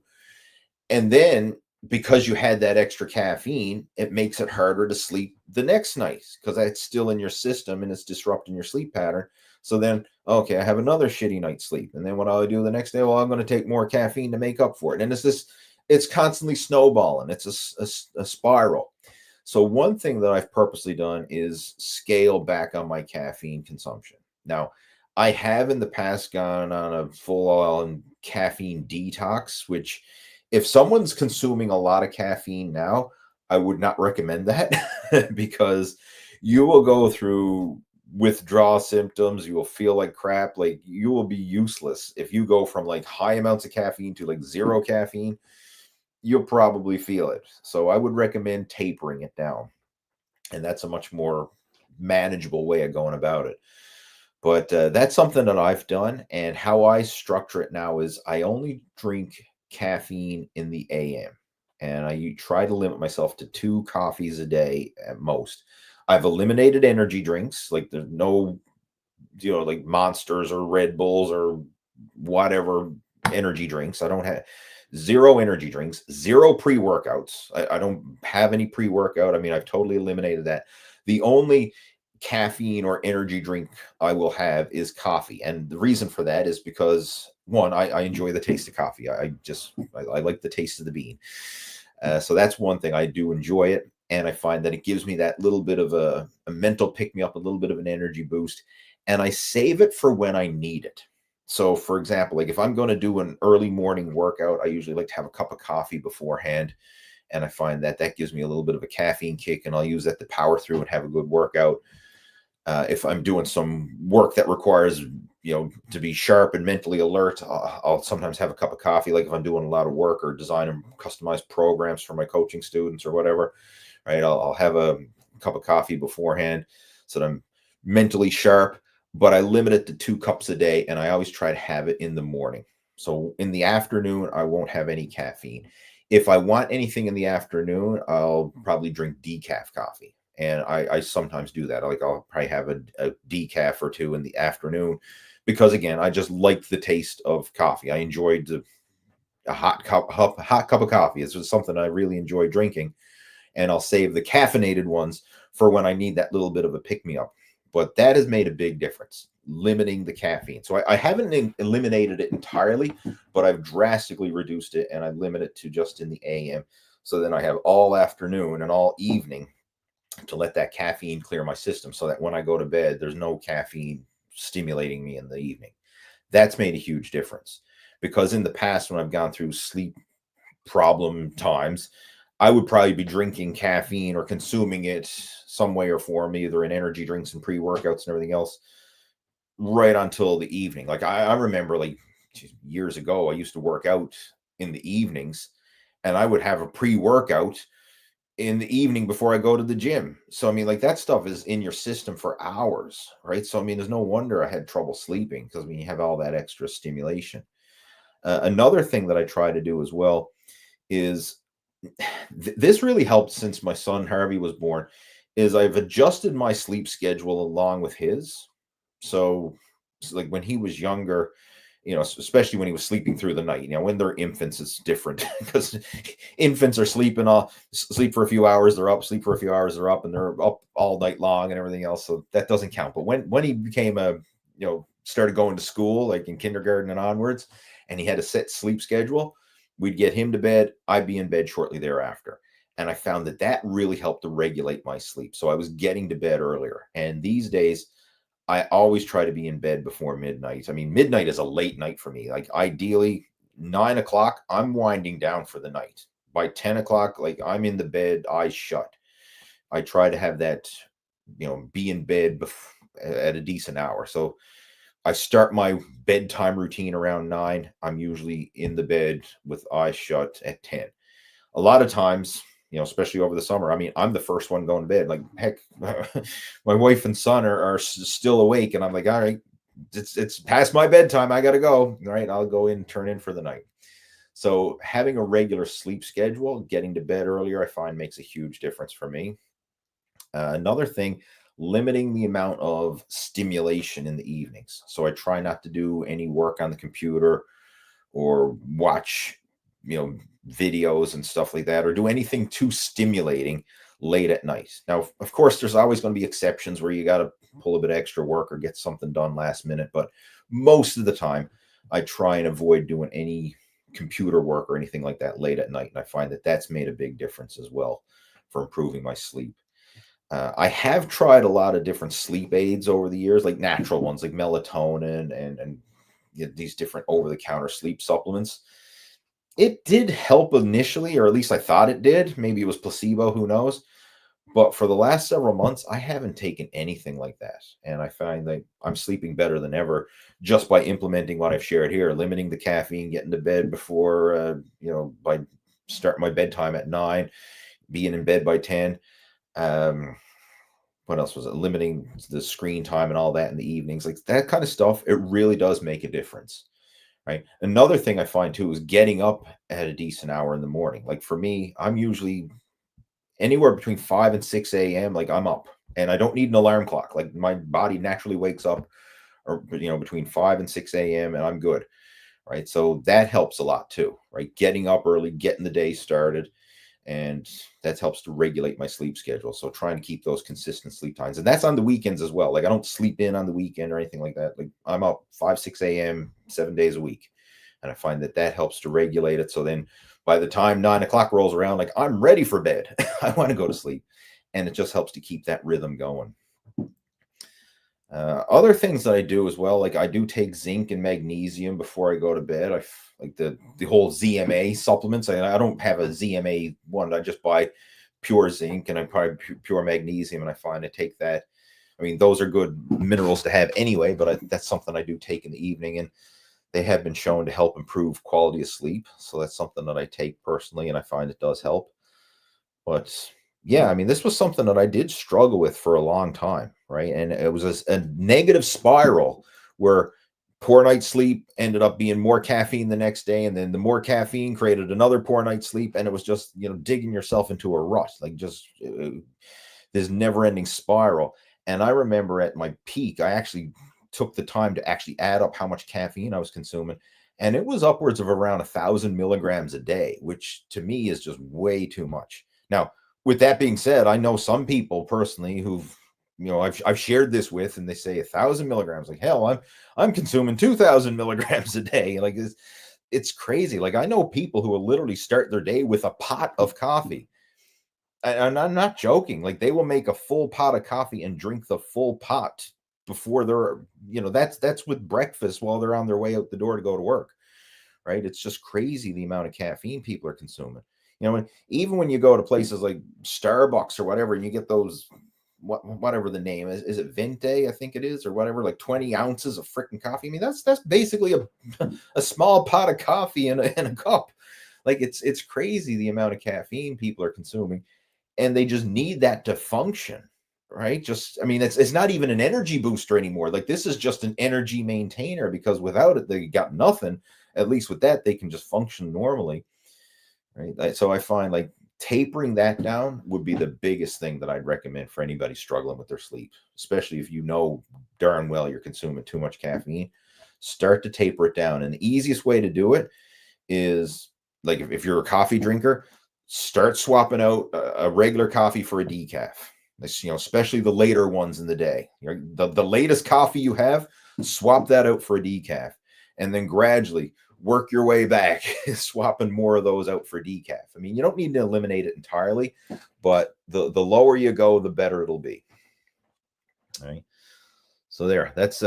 And then because you had that extra caffeine, it makes it harder to sleep the next night because that's still in your system and it's disrupting your sleep pattern. So then, okay, I have another shitty night's sleep. And then what I'll do the next day, well, I'm going to take more caffeine to make up for it. And it's constantly snowballing. It's a spiral. So one thing that I've purposely done is scale back on my caffeine consumption. Now, I have in the past gone on a full-on caffeine detox, which if someone's consuming a lot of caffeine now, I would not recommend that because you will go through withdrawal symptoms. You will feel like crap. Like, you will be useless if you go from like high amounts of caffeine to like zero caffeine. You'll probably feel it. So I would recommend tapering it down. And that's a much more manageable way of going about it. But that's something that I've done. And how I structure it now is I only drink caffeine in the AM. And I try to limit myself to 2 coffees a day at most. I've eliminated energy drinks. Like, there's no, like Monsters or Red Bulls or whatever energy drinks. I don't have 0 energy drinks, 0 pre-workouts. I don't have any pre-workout. I mean, I've totally eliminated that. The only caffeine or energy drink I will have is coffee. And the reason for that is because, one, I enjoy the taste of coffee. I like the taste of the bean. So that's one thing. I do enjoy it. And I find that it gives me that little bit of a mental pick me up, a little bit of an energy boost. And I save it for when I need it. So, for example, like if I'm going to do an early morning workout, I usually like to have a cup of coffee beforehand. And I find that that gives me a little bit of a caffeine kick, and I'll use that to power through and have a good workout. If I'm doing some work that requires, to be sharp and mentally alert, I'll sometimes have a cup of coffee. Like if I'm doing a lot of work or designing customized programs for my coaching students or whatever, right? I'll have a cup of coffee beforehand so that I'm mentally sharp, but I limit it to 2 cups a day, and I always try to have it in the morning. So in the afternoon, I won't have any caffeine. If I want anything in the afternoon, I'll probably drink decaf coffee. And I sometimes do that. Like I'll probably have a decaf or two in the afternoon because, again, I just like the taste of coffee. I enjoyed a hot cup of coffee. It's just something I really enjoy drinking. And I'll save the caffeinated ones for when I need that little bit of a pick-me-up. But that has made a big difference, limiting the caffeine. So I haven't eliminated it entirely, but I've drastically reduced it, and I limit it to just in the AM. So then I have all afternoon and all evening to let that caffeine clear my system so that when I go to bed, there's no caffeine stimulating me in the evening. That's made a huge difference because in the past, when I've gone through sleep problem times, I would probably be drinking caffeine or consuming it some way or form, either in energy drinks and pre-workouts and everything else, right until the evening. Like I remember, like years ago, I used to work out in the evenings, and I would have a pre-workout in the evening before I go to the gym. So I mean, like that stuff is in your system for hours, right? So I mean, there's no wonder I had trouble sleeping because when you have all that extra stimulation. Another thing that I try to do as well is this really helped since my son Harvey was born, is I've adjusted my sleep schedule along with his. So, like when he was younger, especially when he was sleeping through the night, when they're infants, it's different because infants are sleep for a few hours, they're up, sleep for a few hours, they're up, and they're up all night long and everything else. So that doesn't count. But when he became started going to school, like in kindergarten and onwards, and he had a set sleep schedule, we'd get him to bed. I'd be in bed shortly thereafter. And I found that that really helped to regulate my sleep. So I was getting to bed earlier. And these days, I always try to be in bed before midnight. I mean, midnight is a late night for me. Like ideally, 9 o'clock, I'm winding down for the night. By 10 o'clock, like I'm in the bed, eyes shut. I try to have that, be in bed at a decent hour. So I start my bedtime routine around 9. I'm usually in the bed with eyes shut at 10. A lot of times, especially over the summer, I mean, I'm the first one going to bed. Like, heck, my wife and son are still awake, and I'm like, all right, it's past my bedtime. I got to go. All right, I'll go in, turn in for the night. So having a regular sleep schedule, getting to bed earlier, I find makes a huge difference for me. Another thing, limiting the amount of stimulation in the evenings. So I try not to do any work on the computer or watch, videos and stuff like that, or do anything too stimulating late at night. Now, of course, there's always going to be exceptions where you got to pull a bit of extra work or get something done last minute. But most of the time, I try and avoid doing any computer work or anything like that late at night. And I find that that's made a big difference as well for improving my sleep. I have tried a lot of different sleep aids over the years, like natural ones like melatonin and these different over-the-counter sleep supplements. It did help initially, or at least I thought it did. Maybe it was placebo, who knows? But for the last several months, I haven't taken anything like that. And I find that I'm sleeping better than ever just by implementing what I've shared here, limiting the caffeine, getting to bed before, by starting my bedtime at 9, being in bed by 10. What else was it? Limiting the screen time and all that in the evenings, like that kind of stuff. It really does make a difference, right? Another thing I find too is getting up at a decent hour in the morning. Like for me, I'm usually anywhere between 5 and 6 a.m. Like I'm up, and I don't need an alarm clock. Like my body naturally wakes up, or between 5 and 6 a.m. and I'm good, right? So that helps a lot too, right? Getting up early, getting the day started. and that helps to regulate my sleep schedule. So trying to keep those consistent sleep times, and that's on the weekends as well. Like I don't sleep in on the weekend or anything like that. Like I'm up 5, 6 a.m. 7 days a week, and I find that that helps to regulate it. So then by the time 9 o'clock rolls around, like I'm ready for bed. I want to go to sleep, and it just helps to keep that rhythm going. Other things that I do as well, like I do take zinc and magnesium before I go to bed. Like the whole ZMA supplements. I don't have a ZMA one. I just buy pure zinc and I buy pure magnesium, and I find I take that. I mean, those are good minerals to have anyway, but that's something I do take in the evening, and they have been shown to help improve quality of sleep. So that's something that I take personally, and I find it does help. But yeah, I mean, this was something that I did struggle with for a long time, right? And it was a negative spiral where poor night's sleep ended up being more caffeine the next day, and then the more caffeine created another poor night's sleep, and it was just, digging yourself into a rut, like just this never-ending spiral. And I remember at my peak, I actually took the time to actually add up how much caffeine I was consuming, and it was upwards of around 1,000 milligrams a day, which to me is just way too much. Now, with that being said, I know some people personally who've, I've shared this with, and they say 1,000 milligrams. Like, hell, I'm consuming 2,000 milligrams a day. Like, it's crazy. Like, I know people who will literally start their day with a pot of coffee. And I'm not joking. Like, they will make a full pot of coffee and drink the full pot before they're, that's with breakfast while they're on their way out the door to go to work. Right? It's just crazy the amount of caffeine people are consuming. Even when you go to places like Starbucks or whatever, and you get those, whatever the name is it Vente, I think it is, or whatever, like 20 ounces of freaking coffee. I mean, that's basically a small pot of coffee in a cup. Like it's crazy the amount of caffeine people are consuming, and they just need that to function, right? Just, I mean, it's not even an energy booster anymore. Like this is just an energy maintainer, because without it, they got nothing. At least with that, they can just function normally. Right. So I find like tapering that down would be the biggest thing that I'd recommend for anybody struggling with their sleep, especially if you know darn well you're consuming too much caffeine. Start to taper it down. And the easiest way to do it is, like, if you're a coffee drinker, start swapping out a regular coffee for a decaf. Especially the later ones in the day. The latest coffee you have, swap that out for a decaf. And then gradually work your way back, swapping more of those out for decaf. I mean, you don't need to eliminate it entirely, but the lower you go, the better it'll be. All right. So there, that's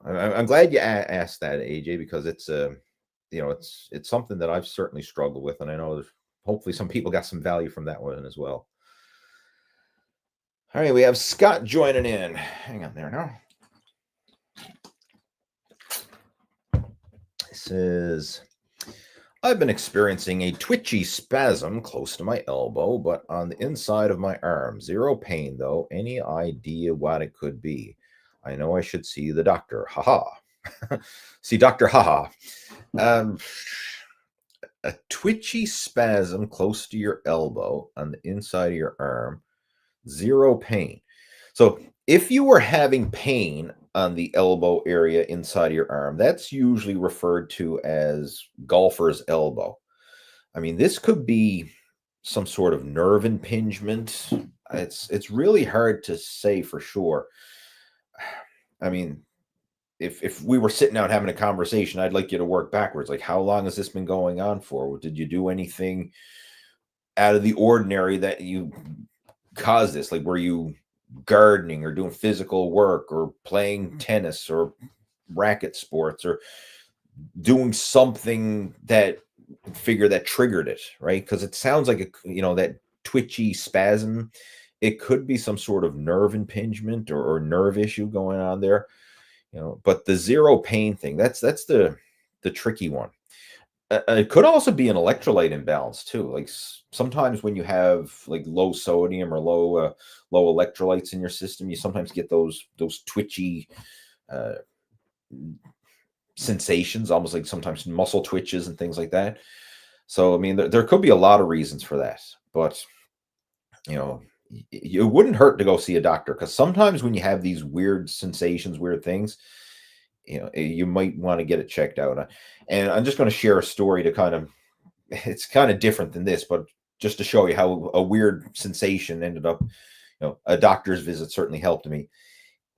I'm glad you asked that, AJ, because it's it's something that I've certainly struggled with, and I know hopefully some people got some value from that one as well. All right, we have Scott joining in. Hang on there now. Says, I've been experiencing a twitchy spasm close to my elbow, but on the inside of my arm. Zero pain, though. Any idea what it could be? I know I should see the doctor. Haha. See Dr. Haha. A twitchy spasm close to your elbow on the inside of your arm. Zero pain. So if you were having pain on the elbow area inside of your arm, that's usually referred to as golfer's elbow. I mean, this could be some sort of nerve impingement. It's really hard to say for sure. I mean, if we were sitting down having a conversation, I'd like you to work backwards. Like, how long has this been going on for? Did you do anything out of the ordinary that you caused this? Like, were you gardening or doing physical work or playing tennis or racket sports or doing something that triggered it, right? Because it sounds like that twitchy spasm, it could be some sort of nerve impingement or nerve issue going on there. But the zero pain thing, that's the tricky one. It could also be an electrolyte imbalance too. Like sometimes when you have like low sodium or low electrolytes in your system, you sometimes get those twitchy sensations, almost like sometimes muscle twitches and things like that. So I mean, there could be a lot of reasons for that, but it wouldn't hurt to go see a doctor, because sometimes when you have these weird sensations, weird things, you might want to get it checked out. And I'm just going to share a story to it's kind of different than this, but just to show you how a weird sensation ended up, a doctor's visit certainly helped me.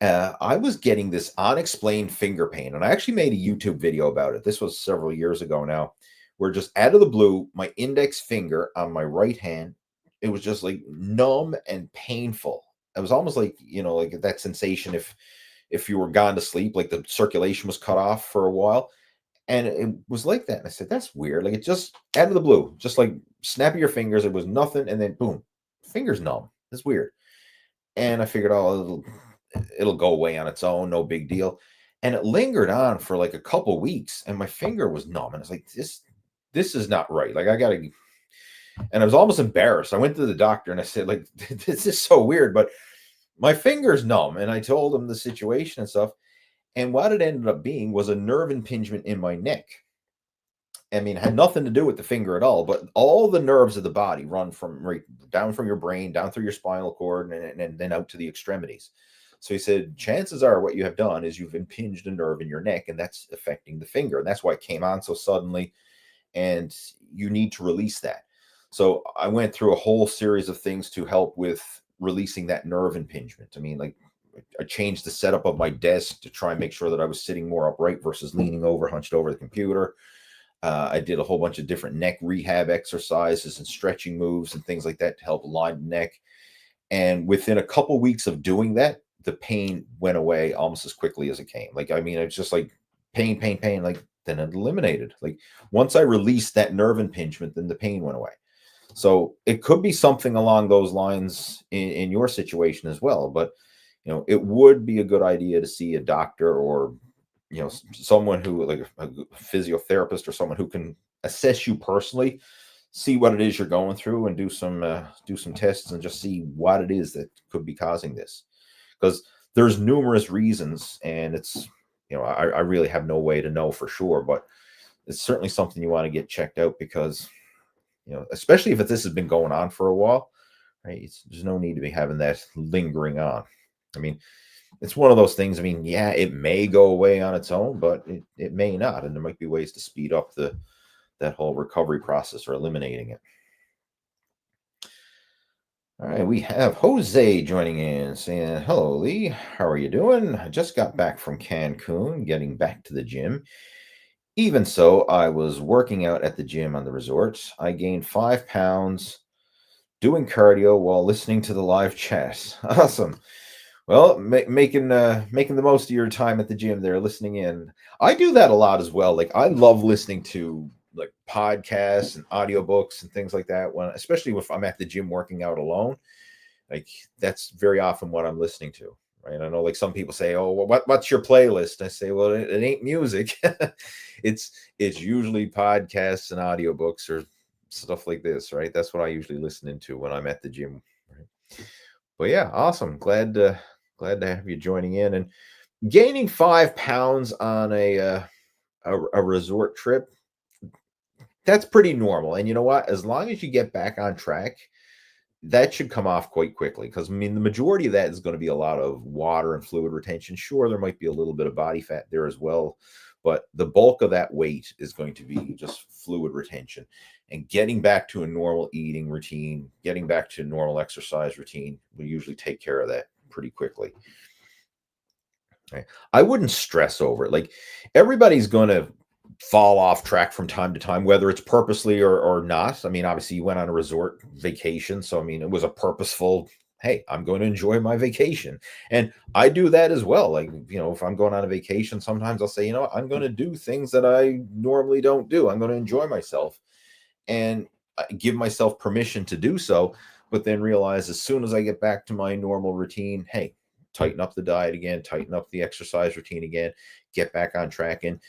I was getting this unexplained finger pain, and I actually made a YouTube video about it. This was several years ago now, where just out of the blue, my index finger on my right hand, it was just like numb and painful. It was almost like, like that sensation if you were gone to sleep, like the circulation was cut off for a while. And it was like that. And I said, that's weird. Like it just out of the blue, just like snapping your fingers. It was nothing. And then boom, fingers numb. It's weird. And I figured, oh, it'll go away on its own, no big deal. And it lingered on for like a couple weeks, and my finger was numb. And I was like, this is not right. Like I gotta, and I was almost embarrassed. I went to the doctor and I said, like, this is so weird, but my finger's numb. And I told him the situation and stuff. And what it ended up being was a nerve impingement in my neck. I mean, it had nothing to do with the finger at all, but all the nerves of the body run from right down from your brain, down through your spinal cord, and then out to the extremities. So he said, chances are what you have done is you've impinged a nerve in your neck, and that's affecting the finger. And that's why it came on so suddenly, and you need to release that. So I went through a whole series of things to help with releasing that nerve impingement. I mean, like I changed the setup of my desk to try and make sure that I was sitting more upright versus leaning over, hunched over the computer. I did a whole bunch of different neck rehab exercises and stretching moves and things like that to help align the neck. And within a couple weeks of doing that, the pain went away almost as quickly as it came. Like, I mean, it's just like pain, pain, pain, like then it eliminated. Like once I released that nerve impingement, then the pain went away. So it could be something along those lines in your situation as well. But, it would be a good idea to see a doctor or, someone who like a physiotherapist or someone who can assess you personally, see what it is you're going through and do some tests and just see what it is that could be causing this. Because there's numerous reasons, and it's, I really have no way to know for sure, but it's certainly something you want to get checked out because, especially if this has been going on for a while, right? There's no need to be having that lingering on. I mean, it's one of those things. I mean, yeah, it may go away on its own, but it may not. And there might be ways to speed up that whole recovery process or eliminating it. All right, we have Jose joining in saying, hello, Lee. How are you doing? I just got back from Cancun, getting back to the gym. Even so, I was working out at the gym on the resort. I gained 5 pounds doing cardio while listening to the live chat. Awesome. Well, making the most of your time at the gym there, listening in. I do that a lot as well. Like I love listening to like podcasts and audiobooks and things like that especially if I'm at the gym working out alone. Like that's very often what I'm listening to. Right. I know like some people say, oh, well, what's your playlist? I say, well, it ain't music. it's usually podcasts and audiobooks or stuff like this, right? That's what I usually listen into when I'm at the gym. Right? But yeah, awesome. Glad to have you joining in and gaining 5 pounds on a resort trip. That's pretty normal. And you know what? As long as you get back on track, that should come off quite quickly. Because I mean, the majority of that is going to be a lot of water and fluid retention. Sure, there might be a little bit of body fat there as well, but the bulk of that weight is going to be just fluid retention. And getting back to a normal eating routine, getting back to a normal exercise routine, we usually take care of that pretty quickly. Right. I wouldn't stress over it. Like everybody's going to fall off track from time to time, whether it's purposely or not. I mean, obviously you went on a resort vacation. So, I mean, it was a purposeful, hey, I'm going to enjoy my vacation. And I do that as well. Like, if I'm going on a vacation, sometimes I'll say, I'm going to do things that I normally don't do. I'm going to enjoy myself and give myself permission to do so. But then realize as soon as I get back to my normal routine, hey, tighten up the diet again, tighten up the exercise routine again, get back on track. And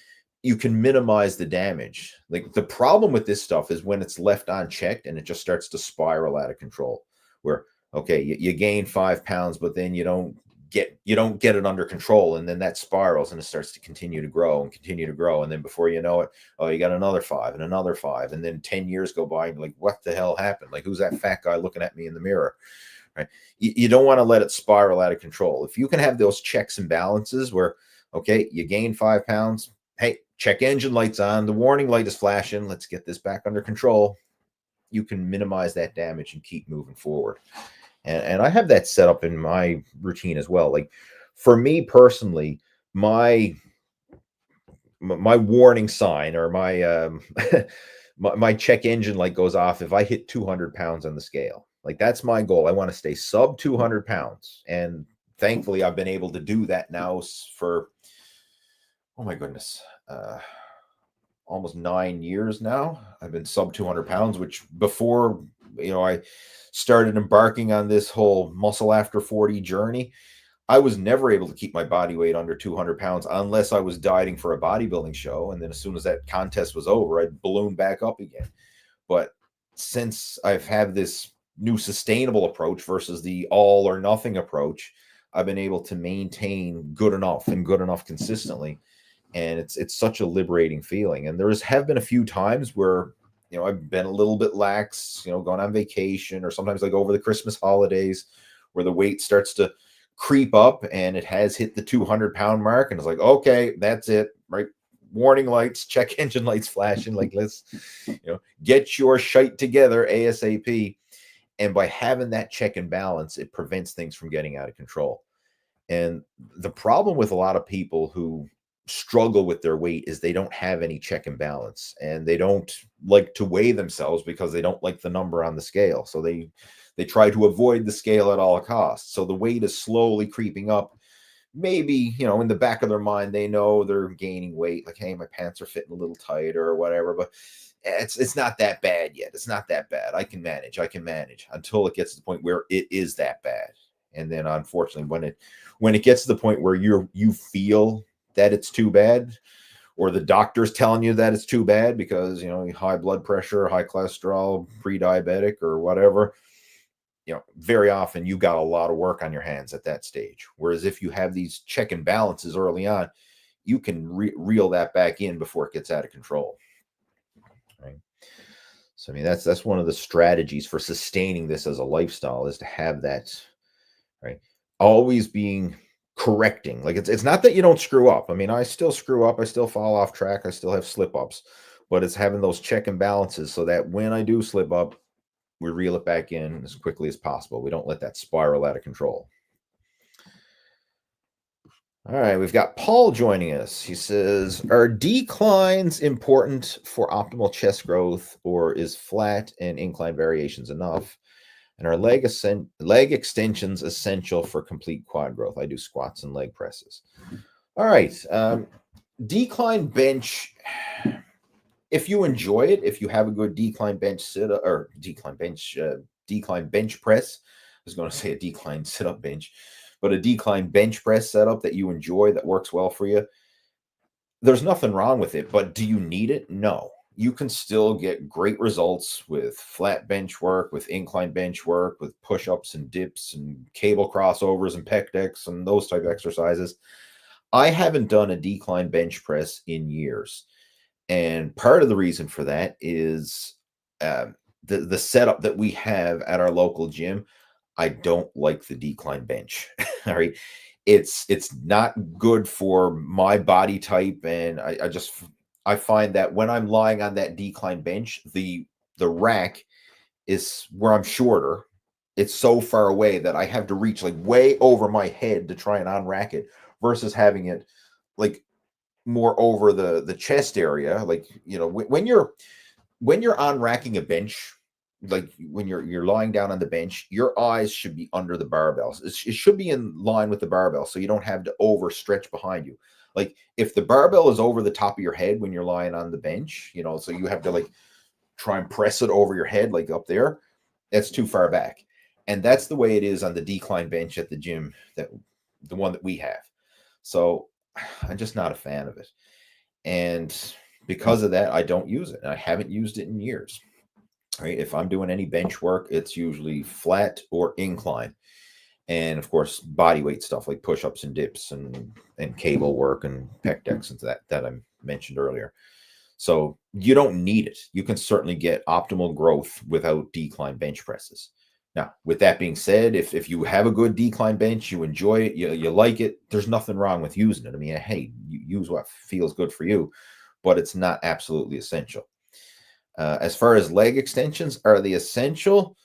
you can minimize the damage. Like the problem with this stuff is when it's left unchecked and it just starts to spiral out of control where, okay, you gain 5 pounds, but then you don't get it under control. And then that spirals and it starts to continue to grow and continue to grow. And then before you know it, oh, you got another 5 and another 5. And then 10 years go by and you're like, what the hell happened? Like, who's that fat guy looking at me in the mirror? Right? You don't want to let it spiral out of control. If you can have those checks and balances where, okay, you gain 5 pounds. Hey, check engine lights on. The warning light is flashing. Let's get this back under control. you can minimize that damage and keep moving forward. And I have that set up in my routine as well. Like for me personally, my warning sign, or my my check engine light goes off if I hit 200 pounds on the scale. Like that's my goal. I want to stay sub 200 pounds. And thankfully I've been able to do that now for, oh my goodness, almost 9 years now. I've been sub 200 pounds, which before, I started embarking on this whole muscle after 40 journey, I was never able to keep my body weight under 200 pounds unless I was dieting for a bodybuilding show. And then as soon as that contest was over, I'd balloon back up again. But since I've had this new sustainable approach versus the all or nothing approach, I've been able to maintain good enough consistently. And it's such a liberating feeling. And have been a few times where, I've been a little bit lax, going on vacation, or sometimes like over the Christmas holidays where the weight starts to creep up and it has hit the 200-pound mark. And it's like, okay, that's it, right? Warning lights, check engine lights flashing, like, let's, get your shite together ASAP. And by having that check and balance, it prevents things from getting out of control. And the problem with a lot of people who struggle with their weight is they don't have any check and balance, and they don't like to weigh themselves because they don't like the number on the scale. So they try to avoid the scale at all costs. So the weight is slowly creeping up. Maybe, in the back of their mind, they know they're gaining weight. Like, hey, my pants are fitting a little tighter or whatever, but it's not that bad yet. It's not that bad. I can manage until it gets to the point where it is that bad. And then unfortunately, when it gets to the point where you feel that it's too bad, or the doctor's telling you that it's too bad because, high blood pressure, high cholesterol, pre-diabetic or whatever, very often you got a lot of work on your hands at that stage. Whereas if you have these check and balances early on, you can reel that back in before it gets out of control. Right. So, that's one of the strategies for sustaining this as a lifestyle, is to have that, right? Always being correcting. Like it's not that you don't screw up. I still screw up. I still fall off track. I still have slip ups, but it's having those check and balances so that when I do slip up, we reel it back in as quickly as possible. We don't let that spiral out of control. All right, we've got Paul joining us. He says, are declines important for optimal chest growth, or is flat and incline variations enough? And are leg extensions essential for complete quad growth? I do squats and leg presses. All right. Decline bench. If you enjoy it, if you have a good decline bench sit-up, or decline bench press, I was going to say a decline sit-up bench, but a decline bench press setup that you enjoy, that works well for you, there's nothing wrong with it. But do you need it? No. You can still get great results with flat bench work, with incline bench work, with push-ups and dips and cable crossovers and pec decks and those type of exercises. I haven't done a decline bench press in years. And part of the reason for that is the setup that we have at our local gym. I don't like the decline bench. All right. It's not good for my body type. And I find that when I'm lying on that decline bench, the rack is where I'm shorter. It's so far away that I have to reach like way over my head to try and unrack it, versus having it like more over the chest area. Like, when you're unracking a bench, like when you're lying down on the bench, your eyes should be under the barbells. It should be in line with the barbell, so you don't have to overstretch behind you. Like if the barbell is over the top of your head when you're lying on the bench, so you have to like try and press it over your head, like up there, that's too far back. And that's the way it is on the decline bench at the gym, the one that we have. So I'm just not a fan of it. And because of that, I don't use it. And I haven't used it in years. Right? If I'm doing any bench work, it's usually flat or incline. And of course, body weight stuff like push-ups and dips and cable work and pec decks and that I mentioned earlier. So you don't need it. You can certainly get optimal growth without decline bench presses. Now, with that being said, if you have a good decline bench, you enjoy it, you like it, there's nothing wrong with using it. Hey, you use what feels good for you, but it's not absolutely essential. As far as leg extensions, are they essential?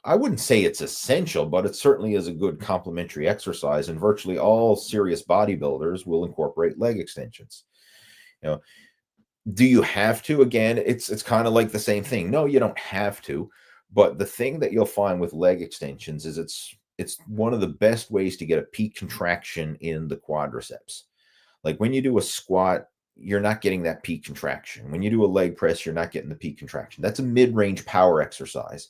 I wouldn't say it's essential, but it certainly is a good complementary exercise, and virtually all serious bodybuilders will incorporate leg extensions. You know, do you have to? Again, it's kind of like the same thing. No, you don't have to. But the thing that you'll find with leg extensions is it's one of the best ways to get a peak contraction in the quadriceps. Like when you do a squat, you're not getting that peak contraction. When you do a leg press, you're not getting the peak contraction. That's a mid-range power exercise.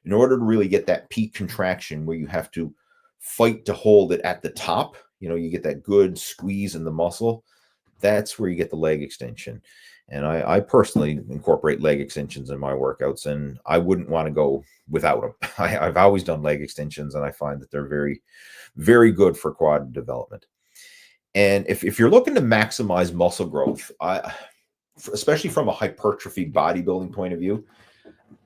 In order to really get that peak contraction where you have to fight to hold it at the top, you get that good squeeze in the muscle, that's where you get the leg extension. And I personally incorporate leg extensions in my workouts, and I wouldn't want to go without them. I've always done leg extensions, and I find that they're very, very good for quad development. And if you're looking to maximize muscle growth, especially from a hypertrophy bodybuilding point of view,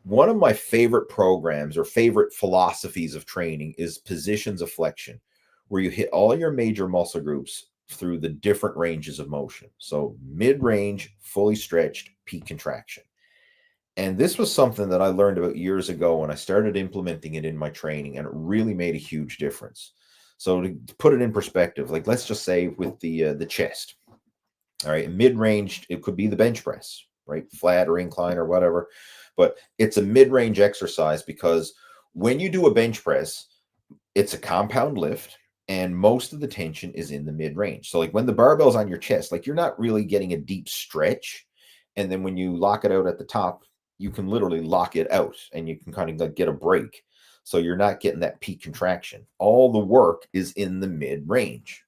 one of my favorite programs or favorite philosophies of training is positions of flexion, where you hit all your major muscle groups through the different ranges of motion. So mid-range, fully stretched, peak contraction. And this was something that I learned about years ago when I started implementing it in my training, and it really made a huge difference. So to put it in perspective, like let's just say with the chest, all right, mid-range, it could be the bench press, right? Flat or incline or whatever. But it's a mid-range exercise because when you do a bench press, it's a compound lift and most of the tension is in the mid-range. So like when the barbell's on your chest, like you're not really getting a deep stretch. And then when you lock it out at the top, you can literally lock it out and you can kind of like get a break. So you're not getting that peak contraction. All the work is in the mid-range.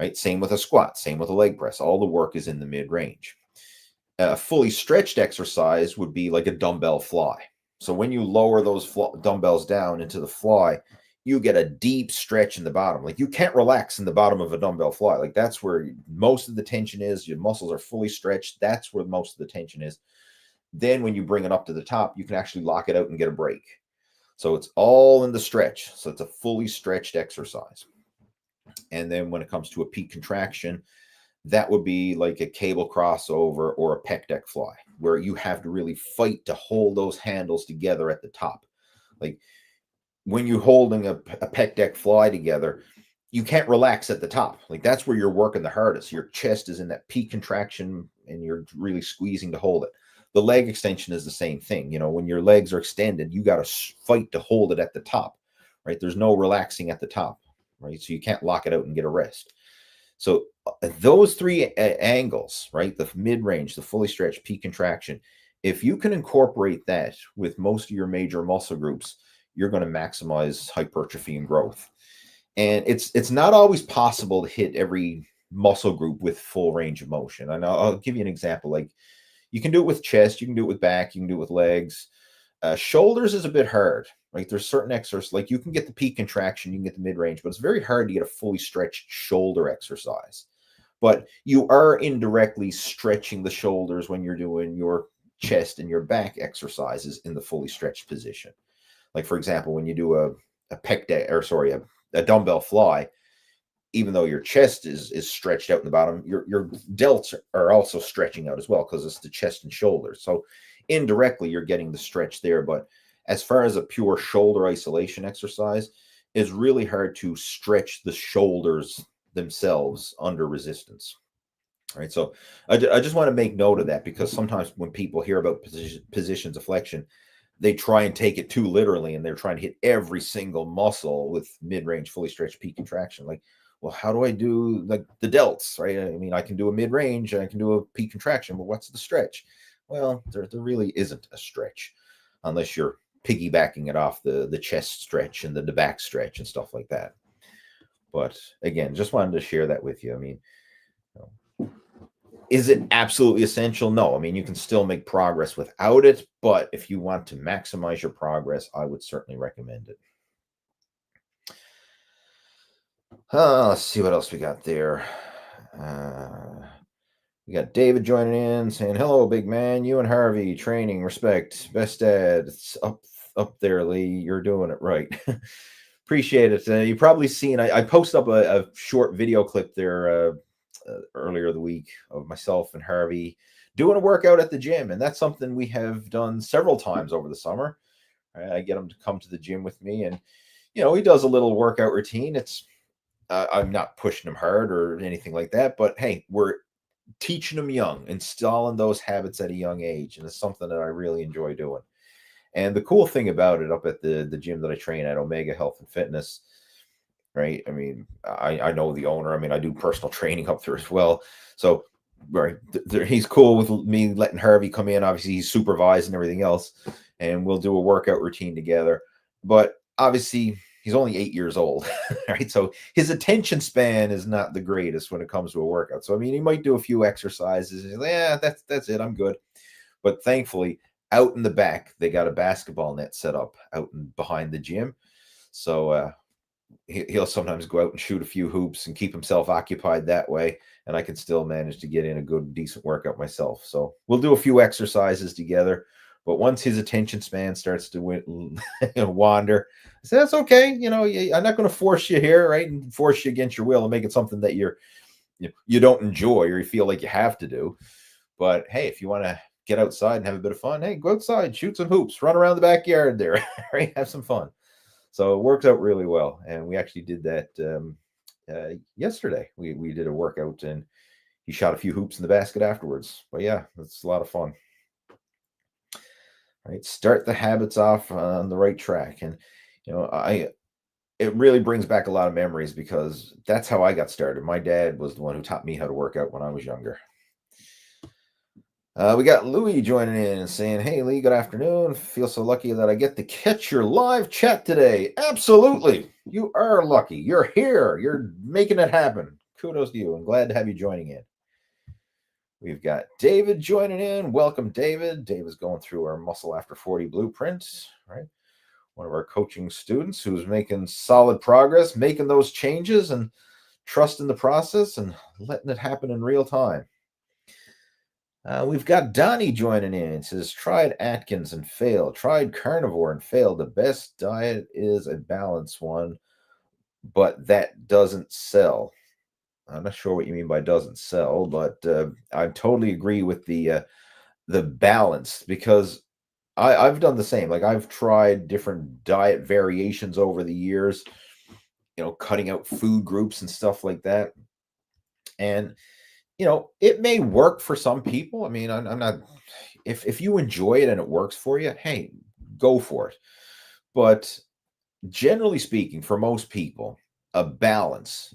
Right? Same with a squat, same with a leg press. All the work is in the mid-range. A fully stretched exercise would be like a dumbbell fly. So when you lower those dumbbells down into the fly, you get a deep stretch in the bottom. Like you can't relax in the bottom of a dumbbell fly. Like that's where most of the tension is. Your muscles are fully stretched. That's where most of the tension is. Then when you bring it up to the top, you can actually lock it out and get a break. So it's all in the stretch. So it's a fully stretched exercise. And then when it comes to a peak contraction, that would be like a cable crossover or a pec deck fly, where you have to really fight to hold those handles together at the top. Like when you're holding a pec deck fly together, you can't relax at the top. Like that's where you're working the hardest. Your chest is in that peak contraction and you're really squeezing to hold it. The leg extension is the same thing. When your legs are extended, you got to fight to hold it at the top, right? There's no relaxing at the top, right? So you can't lock it out and get a rest. So those three angles, right? The mid-range, the fully stretched, peak contraction, if you can incorporate that with most of your major muscle groups, you're going to maximize hypertrophy and growth. And it's not always possible to hit every muscle group with full range of motion. And I'll give you an example. Like you can do it with chest, you can do it with back, you can do it with legs. Shoulders is a bit hard. Right? There's certain exercises, like you can get the peak contraction, you can get the mid-range, but it's very hard to get a fully stretched shoulder exercise. But you are indirectly stretching the shoulders when you're doing your chest and your back exercises in the fully stretched position. Like for example, when you do a pec deck, or sorry, a dumbbell fly, even though your chest is stretched out in the bottom, your delts are also stretching out as well because it's the chest and shoulders. So indirectly, you're getting the stretch there. But as far as a pure shoulder isolation exercise, it's really hard to stretch the shoulders themselves under resistance. All right. So I just want to make note of that because sometimes when people hear about positions of flexion, they try and take it too literally and they're trying to hit every single muscle with mid-range, fully stretched peak contraction. Like, well, how do I do like the delts, right? I mean, I can do a mid-range, I can do a peak contraction, but what's the stretch? Well, there really isn't a stretch unless you're piggybacking it off the chest stretch and the back stretch and stuff like that. But again, just wanted to share that with you. I mean, is it absolutely essential? No. I mean, you can still make progress without it, but if you want to maximize your progress, I would certainly recommend it. Let's see what else we got there. We got David joining in saying, hello, big man. You and Harvey, training, respect, best dad. It's up there, Lee. You're doing it right. Appreciate it. You've probably seen, I posted up a short video clip there earlier the week of myself and Harvey doing a workout at the gym. And that's something we have done several times over the summer. Right? I get him to come to the gym with me, and he does a little workout routine. I'm not pushing him hard or anything like that, but hey, we're teaching them young, installing those habits at a young age, and it's something that I really enjoy doing. And the cool thing about it, up at the gym that I train at, Omega Health and Fitness, right? I mean, I know the owner. I mean, I do personal training up there as well. So, right, he's cool with me letting Harvey come in. Obviously, he's supervised and everything else, and we'll do a workout routine together. But obviously, he's only 8 years old, right? So his attention span is not the greatest when it comes to a workout. So I mean, he might do a few exercises. Yeah, that's it. I'm good. But thankfully, out in the back, they got a basketball net set up out behind the gym. So he'll sometimes go out and shoot a few hoops and keep himself occupied that way. And I can still manage to get in a good, decent workout myself. So we'll do a few exercises together. But once his attention span starts to wander, I say, that's okay. I'm not going to force you here, right? And force you against your will and make it something that you don't enjoy or you feel like you have to do. But hey, if you want to get outside and have a bit of fun, hey, go outside, shoot some hoops, run around the backyard there, right? Have some fun. So it works out really well. And we actually did that yesterday. We did a workout and he shot a few hoops in the basket afterwards. But yeah, it's a lot of fun. Right, start the habits off on the right track. And it really brings back a lot of memories because that's how I got started. My dad was the one who taught me how to work out when I was younger. We got Louie joining in and saying, hey, Lee, good afternoon. Feel so lucky that I get to catch your live chat today. Absolutely. You are lucky. You're here. You're making it happen. Kudos to you. I'm glad to have you joining in. We've got David joining in. Welcome, David. David's going through our Muscle After 40 blueprints, right? One of our coaching students who's making solid progress, making those changes and trusting the process and letting it happen in real time. We've got Donnie joining in. It says, tried Atkins and failed. Tried carnivore and failed. The best diet is a balanced one, but that doesn't sell. I'm not sure what you mean by doesn't sell, but I totally agree with the balance because I've done the same. Like I've tried different diet variations over the years, cutting out food groups and stuff like that. And, it may work for some people. I mean, I'm not, if you enjoy it and it works for you, hey, go for it. But generally speaking, for most people, a balance,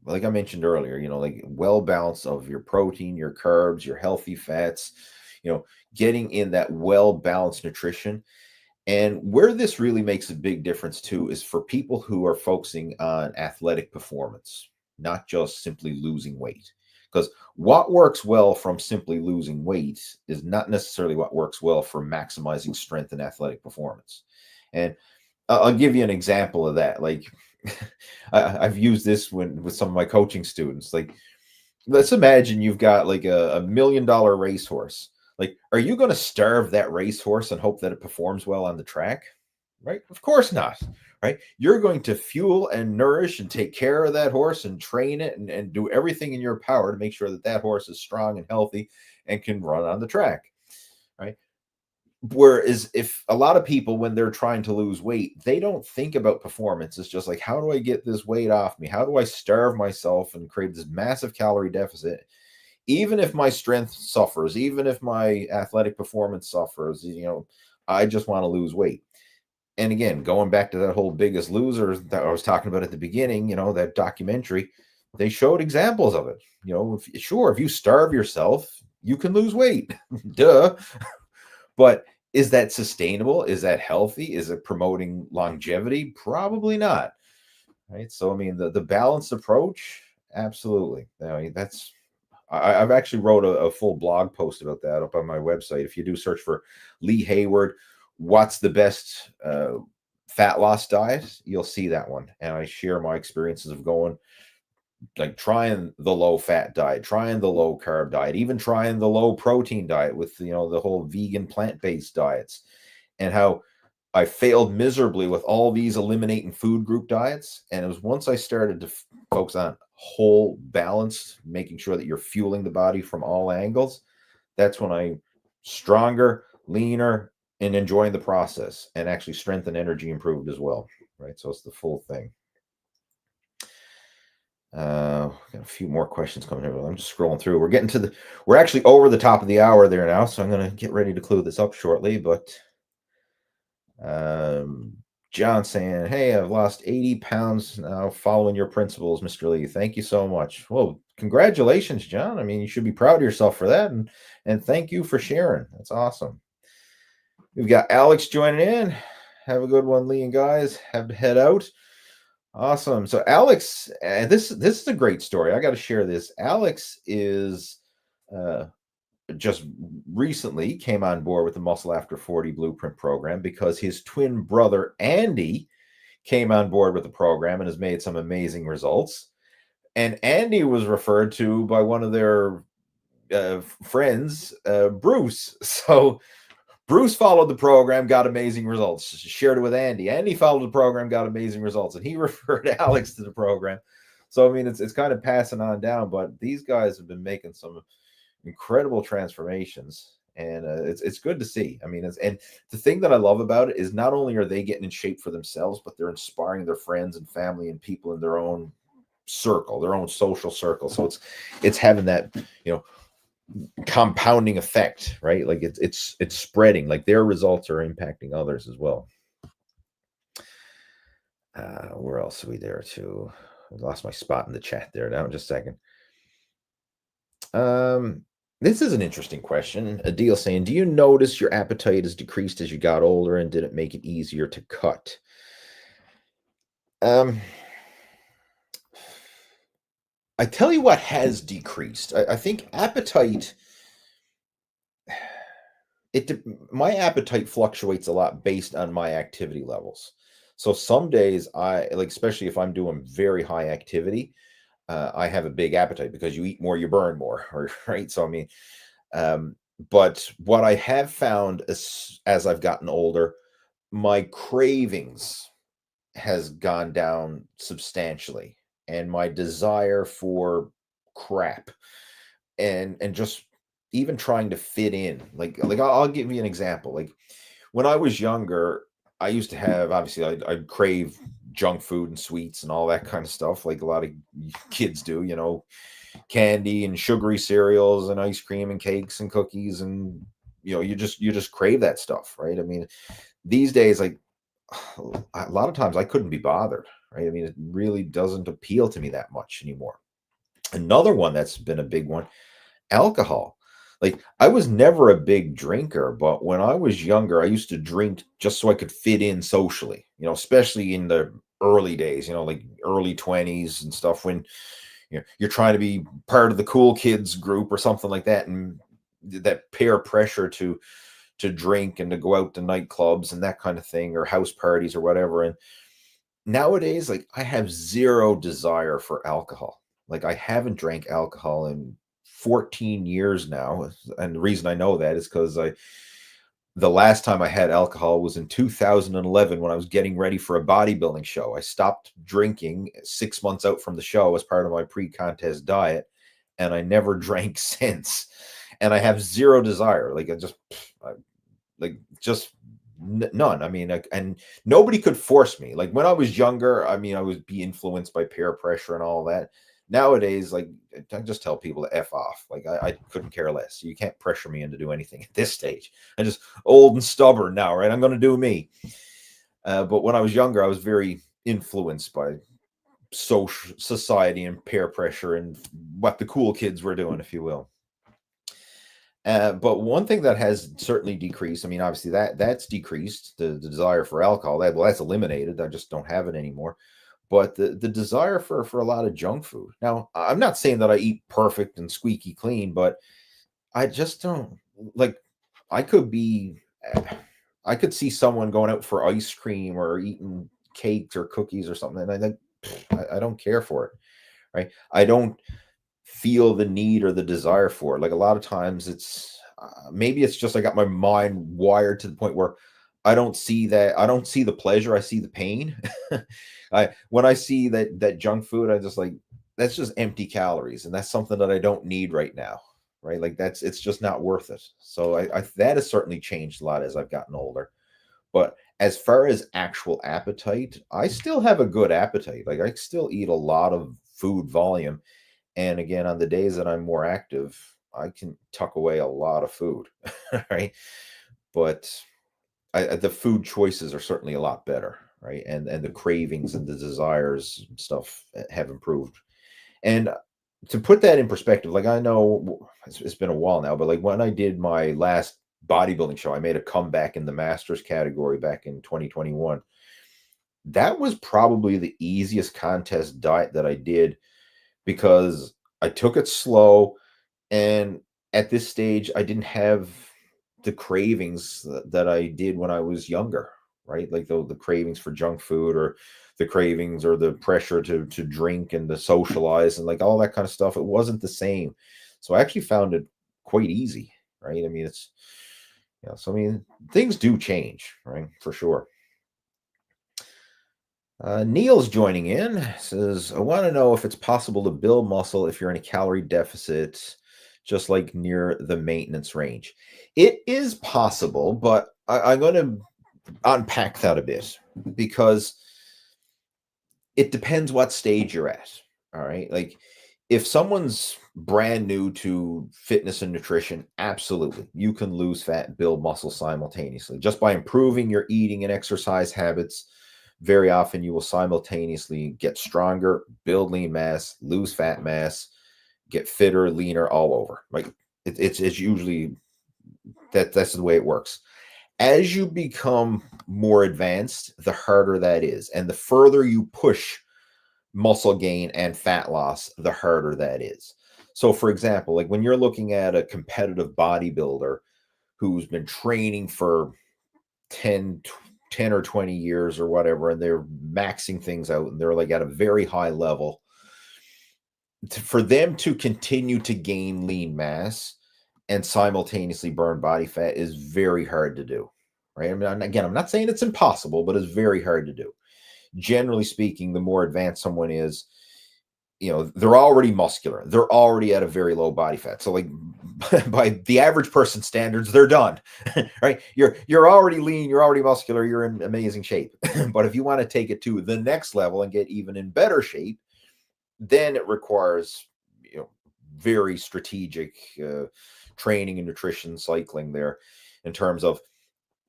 like I mentioned earlier, like well balanced of your protein, your carbs, your healthy fats, getting in that well balanced nutrition. And where this really makes a big difference too is for people who are focusing on athletic performance, not just simply losing weight. Because what works well from simply losing weight is not necessarily what works well for maximizing strength and athletic performance. And I'll give you an example of that. Like I've used this with some of my coaching students. Like, let's imagine you've got like a $1 million racehorse. Like, are you going to starve that racehorse and hope that it performs well on the track? Right? Of course not. Right? You're going to fuel and nourish and take care of that horse and train it and do everything in your power to make sure that that horse is strong and healthy and can run on the track. Right? Whereas if a lot of people, when they're trying to lose weight, they don't think about performance. It's just like, how do I get this weight off me? How do I starve myself and create this massive calorie deficit? Even if my strength suffers, even if my athletic performance suffers, I just want to lose weight. And again, going back to that whole Biggest Loser that I was talking about at the beginning, that documentary, they showed examples of it. If you starve yourself, you can lose weight. Duh. But is that sustainable? Is that healthy? Is it promoting longevity? Probably not. Right. So, I mean, the balanced approach, absolutely. I mean, I've actually wrote a full blog post about that up on my website. If you do search for Lee Hayward, what's the best fat loss diet, you'll see that one. And I share my experiences of trying the low fat diet, trying the low carb diet, even trying the low protein diet with, the whole vegan plant-based diets, and how I failed miserably with all these eliminating food group diets. And it was once I started to focus on whole balance, making sure that you're fueling the body from all angles, that's when I'm stronger, leaner, and enjoying the process, and actually strength and energy improved as well, right? So it's the full thing. Got a few more questions coming in. I'm just scrolling through. We're actually over the top of the hour there now, so I'm going to get ready to close this up shortly. But John saying, "Hey, I've lost 80 pounds now following your principles, Mr. Lee. Thank you so much." Well, congratulations, John. I mean, you should be proud of yourself for that, and thank you for sharing. That's awesome. We've got Alex joining in. Have a good one, Lee and guys. Have to head out. Awesome. So Alex, this is a great story. I got to share this. Alex is just recently came on board with the Muscle After 40 Blueprint program because his twin brother Andy came on board with the program and has made some amazing results. And Andy was referred to by one of their friends, Bruce. So Bruce followed the program, got amazing results, shared it with Andy. Andy followed the program, got amazing results, and he referred Alex to the program. So, I mean, it's kind of passing on down, but these guys have been making some incredible transformations, and it's good to see. I mean, and the thing that I love about it is not only are they getting in shape for themselves, but they're inspiring their friends and family and people in their own circle, their own social circle. So it's having that, compounding effect, right? Like it's spreading, like their results are impacting others as well. Where else are we there too? I lost my spot in the chat there. Now, just a second. This is an interesting question. Adil saying, do you notice your appetite has decreased as you got older, and did it make it easier to cut? I tell you what has decreased. I think appetite, my appetite fluctuates a lot based on my activity levels. So some days I like, especially if I'm doing very high activity, I have a big appetite because you eat more, you burn more, right? So I mean, but what I have found as I've gotten older, my cravings has gone down substantially, and my desire for crap and just even trying to fit in, like I'll give you an example. Like when I was younger, I used to have, obviously I'd crave junk food and sweets and all that kind of stuff, like a lot of kids do, candy and sugary cereals and ice cream and cakes and cookies, and you just crave that stuff, right? I mean, these days, like a lot of times I couldn't be bothered, right? I mean, it really doesn't appeal to me that much anymore. Another one that's been a big one, alcohol. Like I was never a big drinker, but when I was younger, I used to drink just so I could fit in socially, especially in the early days, like early 20s and stuff, when you're trying to be part of the cool kids group or something like that, and that peer pressure to drink and to go out to nightclubs and that kind of thing, or house parties or whatever. And nowadays, like I have zero desire for alcohol. Like I haven't drank alcohol in 14 years now. And the reason I know that is because the last time I had alcohol was in 2011 when I was getting ready for a bodybuilding show. I stopped drinking 6 months out from the show as part of my pre-contest diet, and I never drank since. And I have zero desire. Like just none. I mean, and nobody could force me. Like when I was younger, I mean, I would be influenced by peer pressure and all that. Nowadays, like I just tell people to F off. Like I couldn't care less. You can't pressure me into do anything at this stage. I'm just old and stubborn now, right? I'm going to do me. But when I was younger, I was very influenced by social society and peer pressure and what the cool kids were doing, if you will. But one thing that has certainly decreased, I mean, obviously that's decreased, the desire for alcohol. That's eliminated. I just don't have it anymore. But the desire for a lot of junk food. Now, I'm not saying that I eat perfect and squeaky clean, but I just don't like. I could see someone going out for ice cream or eating cakes or cookies or something, and I think I don't care for it, right? I don't feel the need or the desire for it. Like a lot of times it's maybe it's just I got my mind wired to the point where I don't see the pleasure, I see the pain. When I see that junk food, I just like, that's just empty calories, and that's something that I don't need right now, right? Like it's just not worth it. So that has certainly changed a lot as I've gotten older. But as far as actual appetite, I still have a good appetite. Like I still eat a lot of food volume. And again, on the days that I'm more active, I can tuck away a lot of food, right? But the food choices are certainly a lot better, right? And the cravings and the desires and stuff have improved. And to put that in perspective, like I know it's been a while now, but like when I did my last bodybuilding show, I made a comeback in the masters category back in 2021. That was probably the easiest contest diet that I did because I took it slow. And at this stage, I didn't have the cravings that I did when I was younger, right? Like the cravings for junk food or the cravings or the pressure to drink and to socialize and like all that kind of stuff. It wasn't the same. So I actually found it quite easy, right? I mean, it's, so I mean, things do change, right? For sure. Neil's joining in, says, I want to know if it's possible to build muscle if you're in a calorie deficit, just like near the maintenance range. It is possible, but I'm going to unpack that a bit because it depends what stage you're at. All right. Like if someone's brand new to fitness and nutrition, absolutely. You can lose fat and build muscle simultaneously just by improving your eating and exercise habits. Very often you will simultaneously get stronger, build lean mass, lose fat mass, get fitter, leaner all over. Like it's usually that's the way it works. As you become more advanced, the harder that is. And the further you push muscle gain and fat loss, the harder that is. So for example, like when you're looking at a competitive bodybuilder who's been training for 10 or 20 years or whatever, and they're maxing things out and they're like at a very high level, for them to continue to gain lean mass and simultaneously burn body fat is very hard to do, right? I mean, again, I'm not saying it's impossible, but it's very hard to do. Generally speaking, the more advanced someone is, they're already muscular. They're already at a very low body fat. So like by the average person standards, they're done, right? You're already lean, you're already muscular, you're in amazing shape. But if you want to take it to the next level and get even in better shape, then it requires, very strategic training and nutrition cycling there in terms of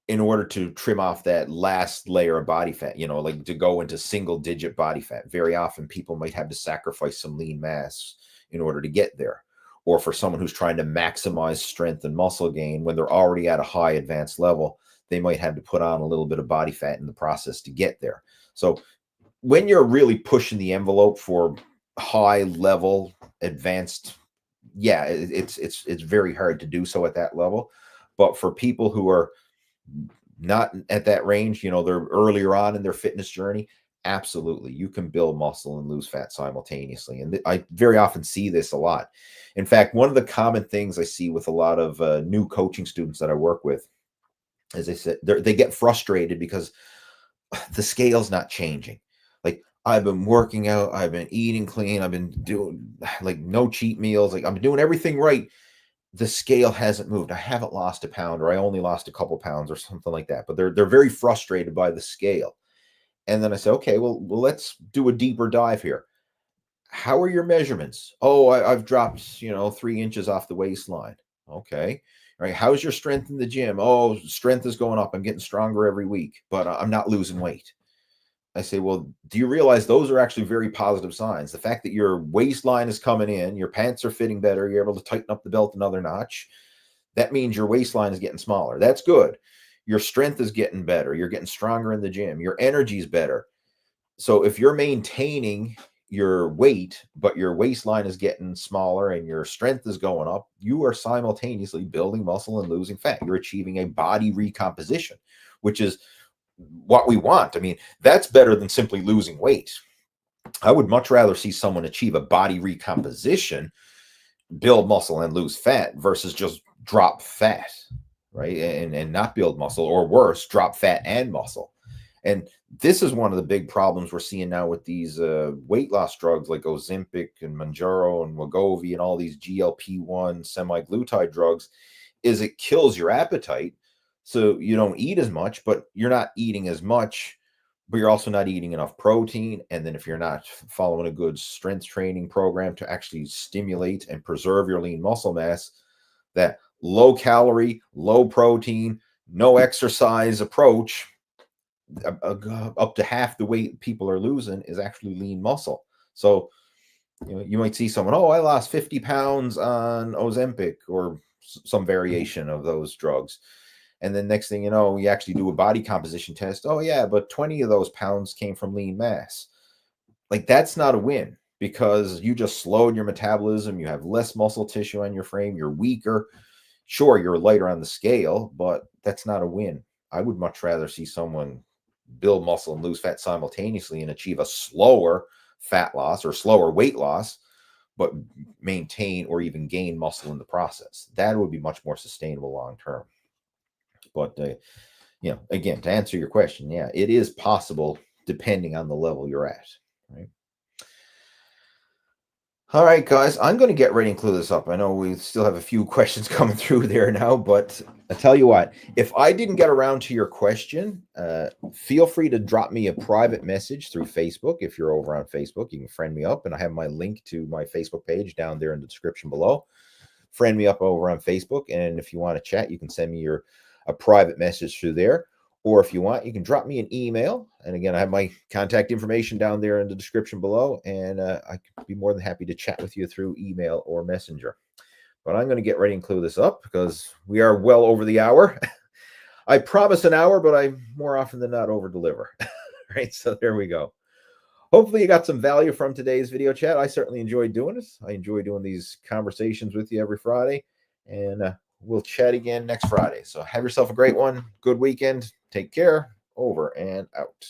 in order to trim off that last layer of body fat, like to go into single digit body fat. Very often people might have to sacrifice some lean mass in order to get there. Or for someone who's trying to maximize strength and muscle gain when they're already at a high advanced level, they might have to put on a little bit of body fat in the process to get there. So when you're really pushing the envelope for high level advanced, yeah, it's very hard to do so at that level. But for people who are not at that range, they're earlier on in their fitness journey, absolutely, you can build muscle and lose fat simultaneously. And I very often see this a lot. In fact, one of the common things I see with a lot of new coaching students that I work with, as I said, they get frustrated because the scale's not changing. Like I've been working out, I've been eating clean, I've been doing like no cheat meals, like I'm doing everything right. The scale hasn't moved. I haven't lost a pound, or I only lost a couple pounds or something like that. But they're very frustrated by the scale. And then I say, okay, well let's do a deeper dive here. How are your measurements? Oh, I've dropped, 3 inches off the waistline. Okay. All right. How's your strength in the gym? Oh, strength is going up. I'm getting stronger every week, but I'm not losing weight. I say, well, do you realize those are actually very positive signs? The fact that your waistline is coming in, your pants are fitting better, you're able to tighten up the belt another notch. That means your waistline is getting smaller. That's good. Your strength is getting better. You're getting stronger in the gym. Your energy is better. So if you're maintaining your weight, but your waistline is getting smaller and your strength is going up, you are simultaneously building muscle and losing fat. You're achieving a body recomposition, which is what we want. I mean, that's better than simply losing weight. I would much rather see someone achieve a body recomposition, build muscle and lose fat versus just drop fat, right? And not build muscle, or worse, drop fat and muscle. And this is one of the big problems we're seeing now with these weight loss drugs like Ozempic and Mounjaro and Wegovy and all these GLP-1 semaglutide drugs, is it kills your appetite. So you don't eat as much, but you're not eating as much, but you're also not eating enough protein. And then if you're not following a good strength training program to actually stimulate and preserve your lean muscle mass, that low calorie, low protein, no exercise approach, up to half the weight people are losing is actually lean muscle. So, you might see someone, oh, I lost 50 pounds on Ozempic or some variation of those drugs. And then next thing you know, you actually do a body composition test. Oh, yeah, but 20 of those pounds came from lean mass. Like, that's not a win because you just slowed your metabolism. You have less muscle tissue on your frame. You're weaker. Sure, you're lighter on the scale, but that's not a win. I would much rather see someone build muscle and lose fat simultaneously and achieve a slower fat loss or slower weight loss, but maintain or even gain muscle in the process. That would be much more sustainable long term. But again, to answer your question, yeah, it is possible depending on the level you're at, right? All right, guys, I'm going to get ready and clear this up. I know we still have a few questions coming through there now, but I tell you what, if I didn't get around to your question, feel free to drop me a private message through Facebook. If you're over on Facebook, you can friend me up, and I have my link to my Facebook page down there in the description below. Friend me up over on Facebook, and if you want to chat, you can send me a private message through there. Or if you want, you can drop me an email. And again, I have my contact information down there in the description below. And I could be more than happy to chat with you through email or messenger. But I'm going to get ready and clear this up because we are well over the hour. I promise an hour, but I more often than not over deliver. Right. So there we go. Hopefully you got some value from today's video chat. I certainly enjoyed doing this. I enjoy doing these conversations with you every Friday. And we'll chat again next Friday. So have yourself a great one. Good weekend. Take care. Over and out.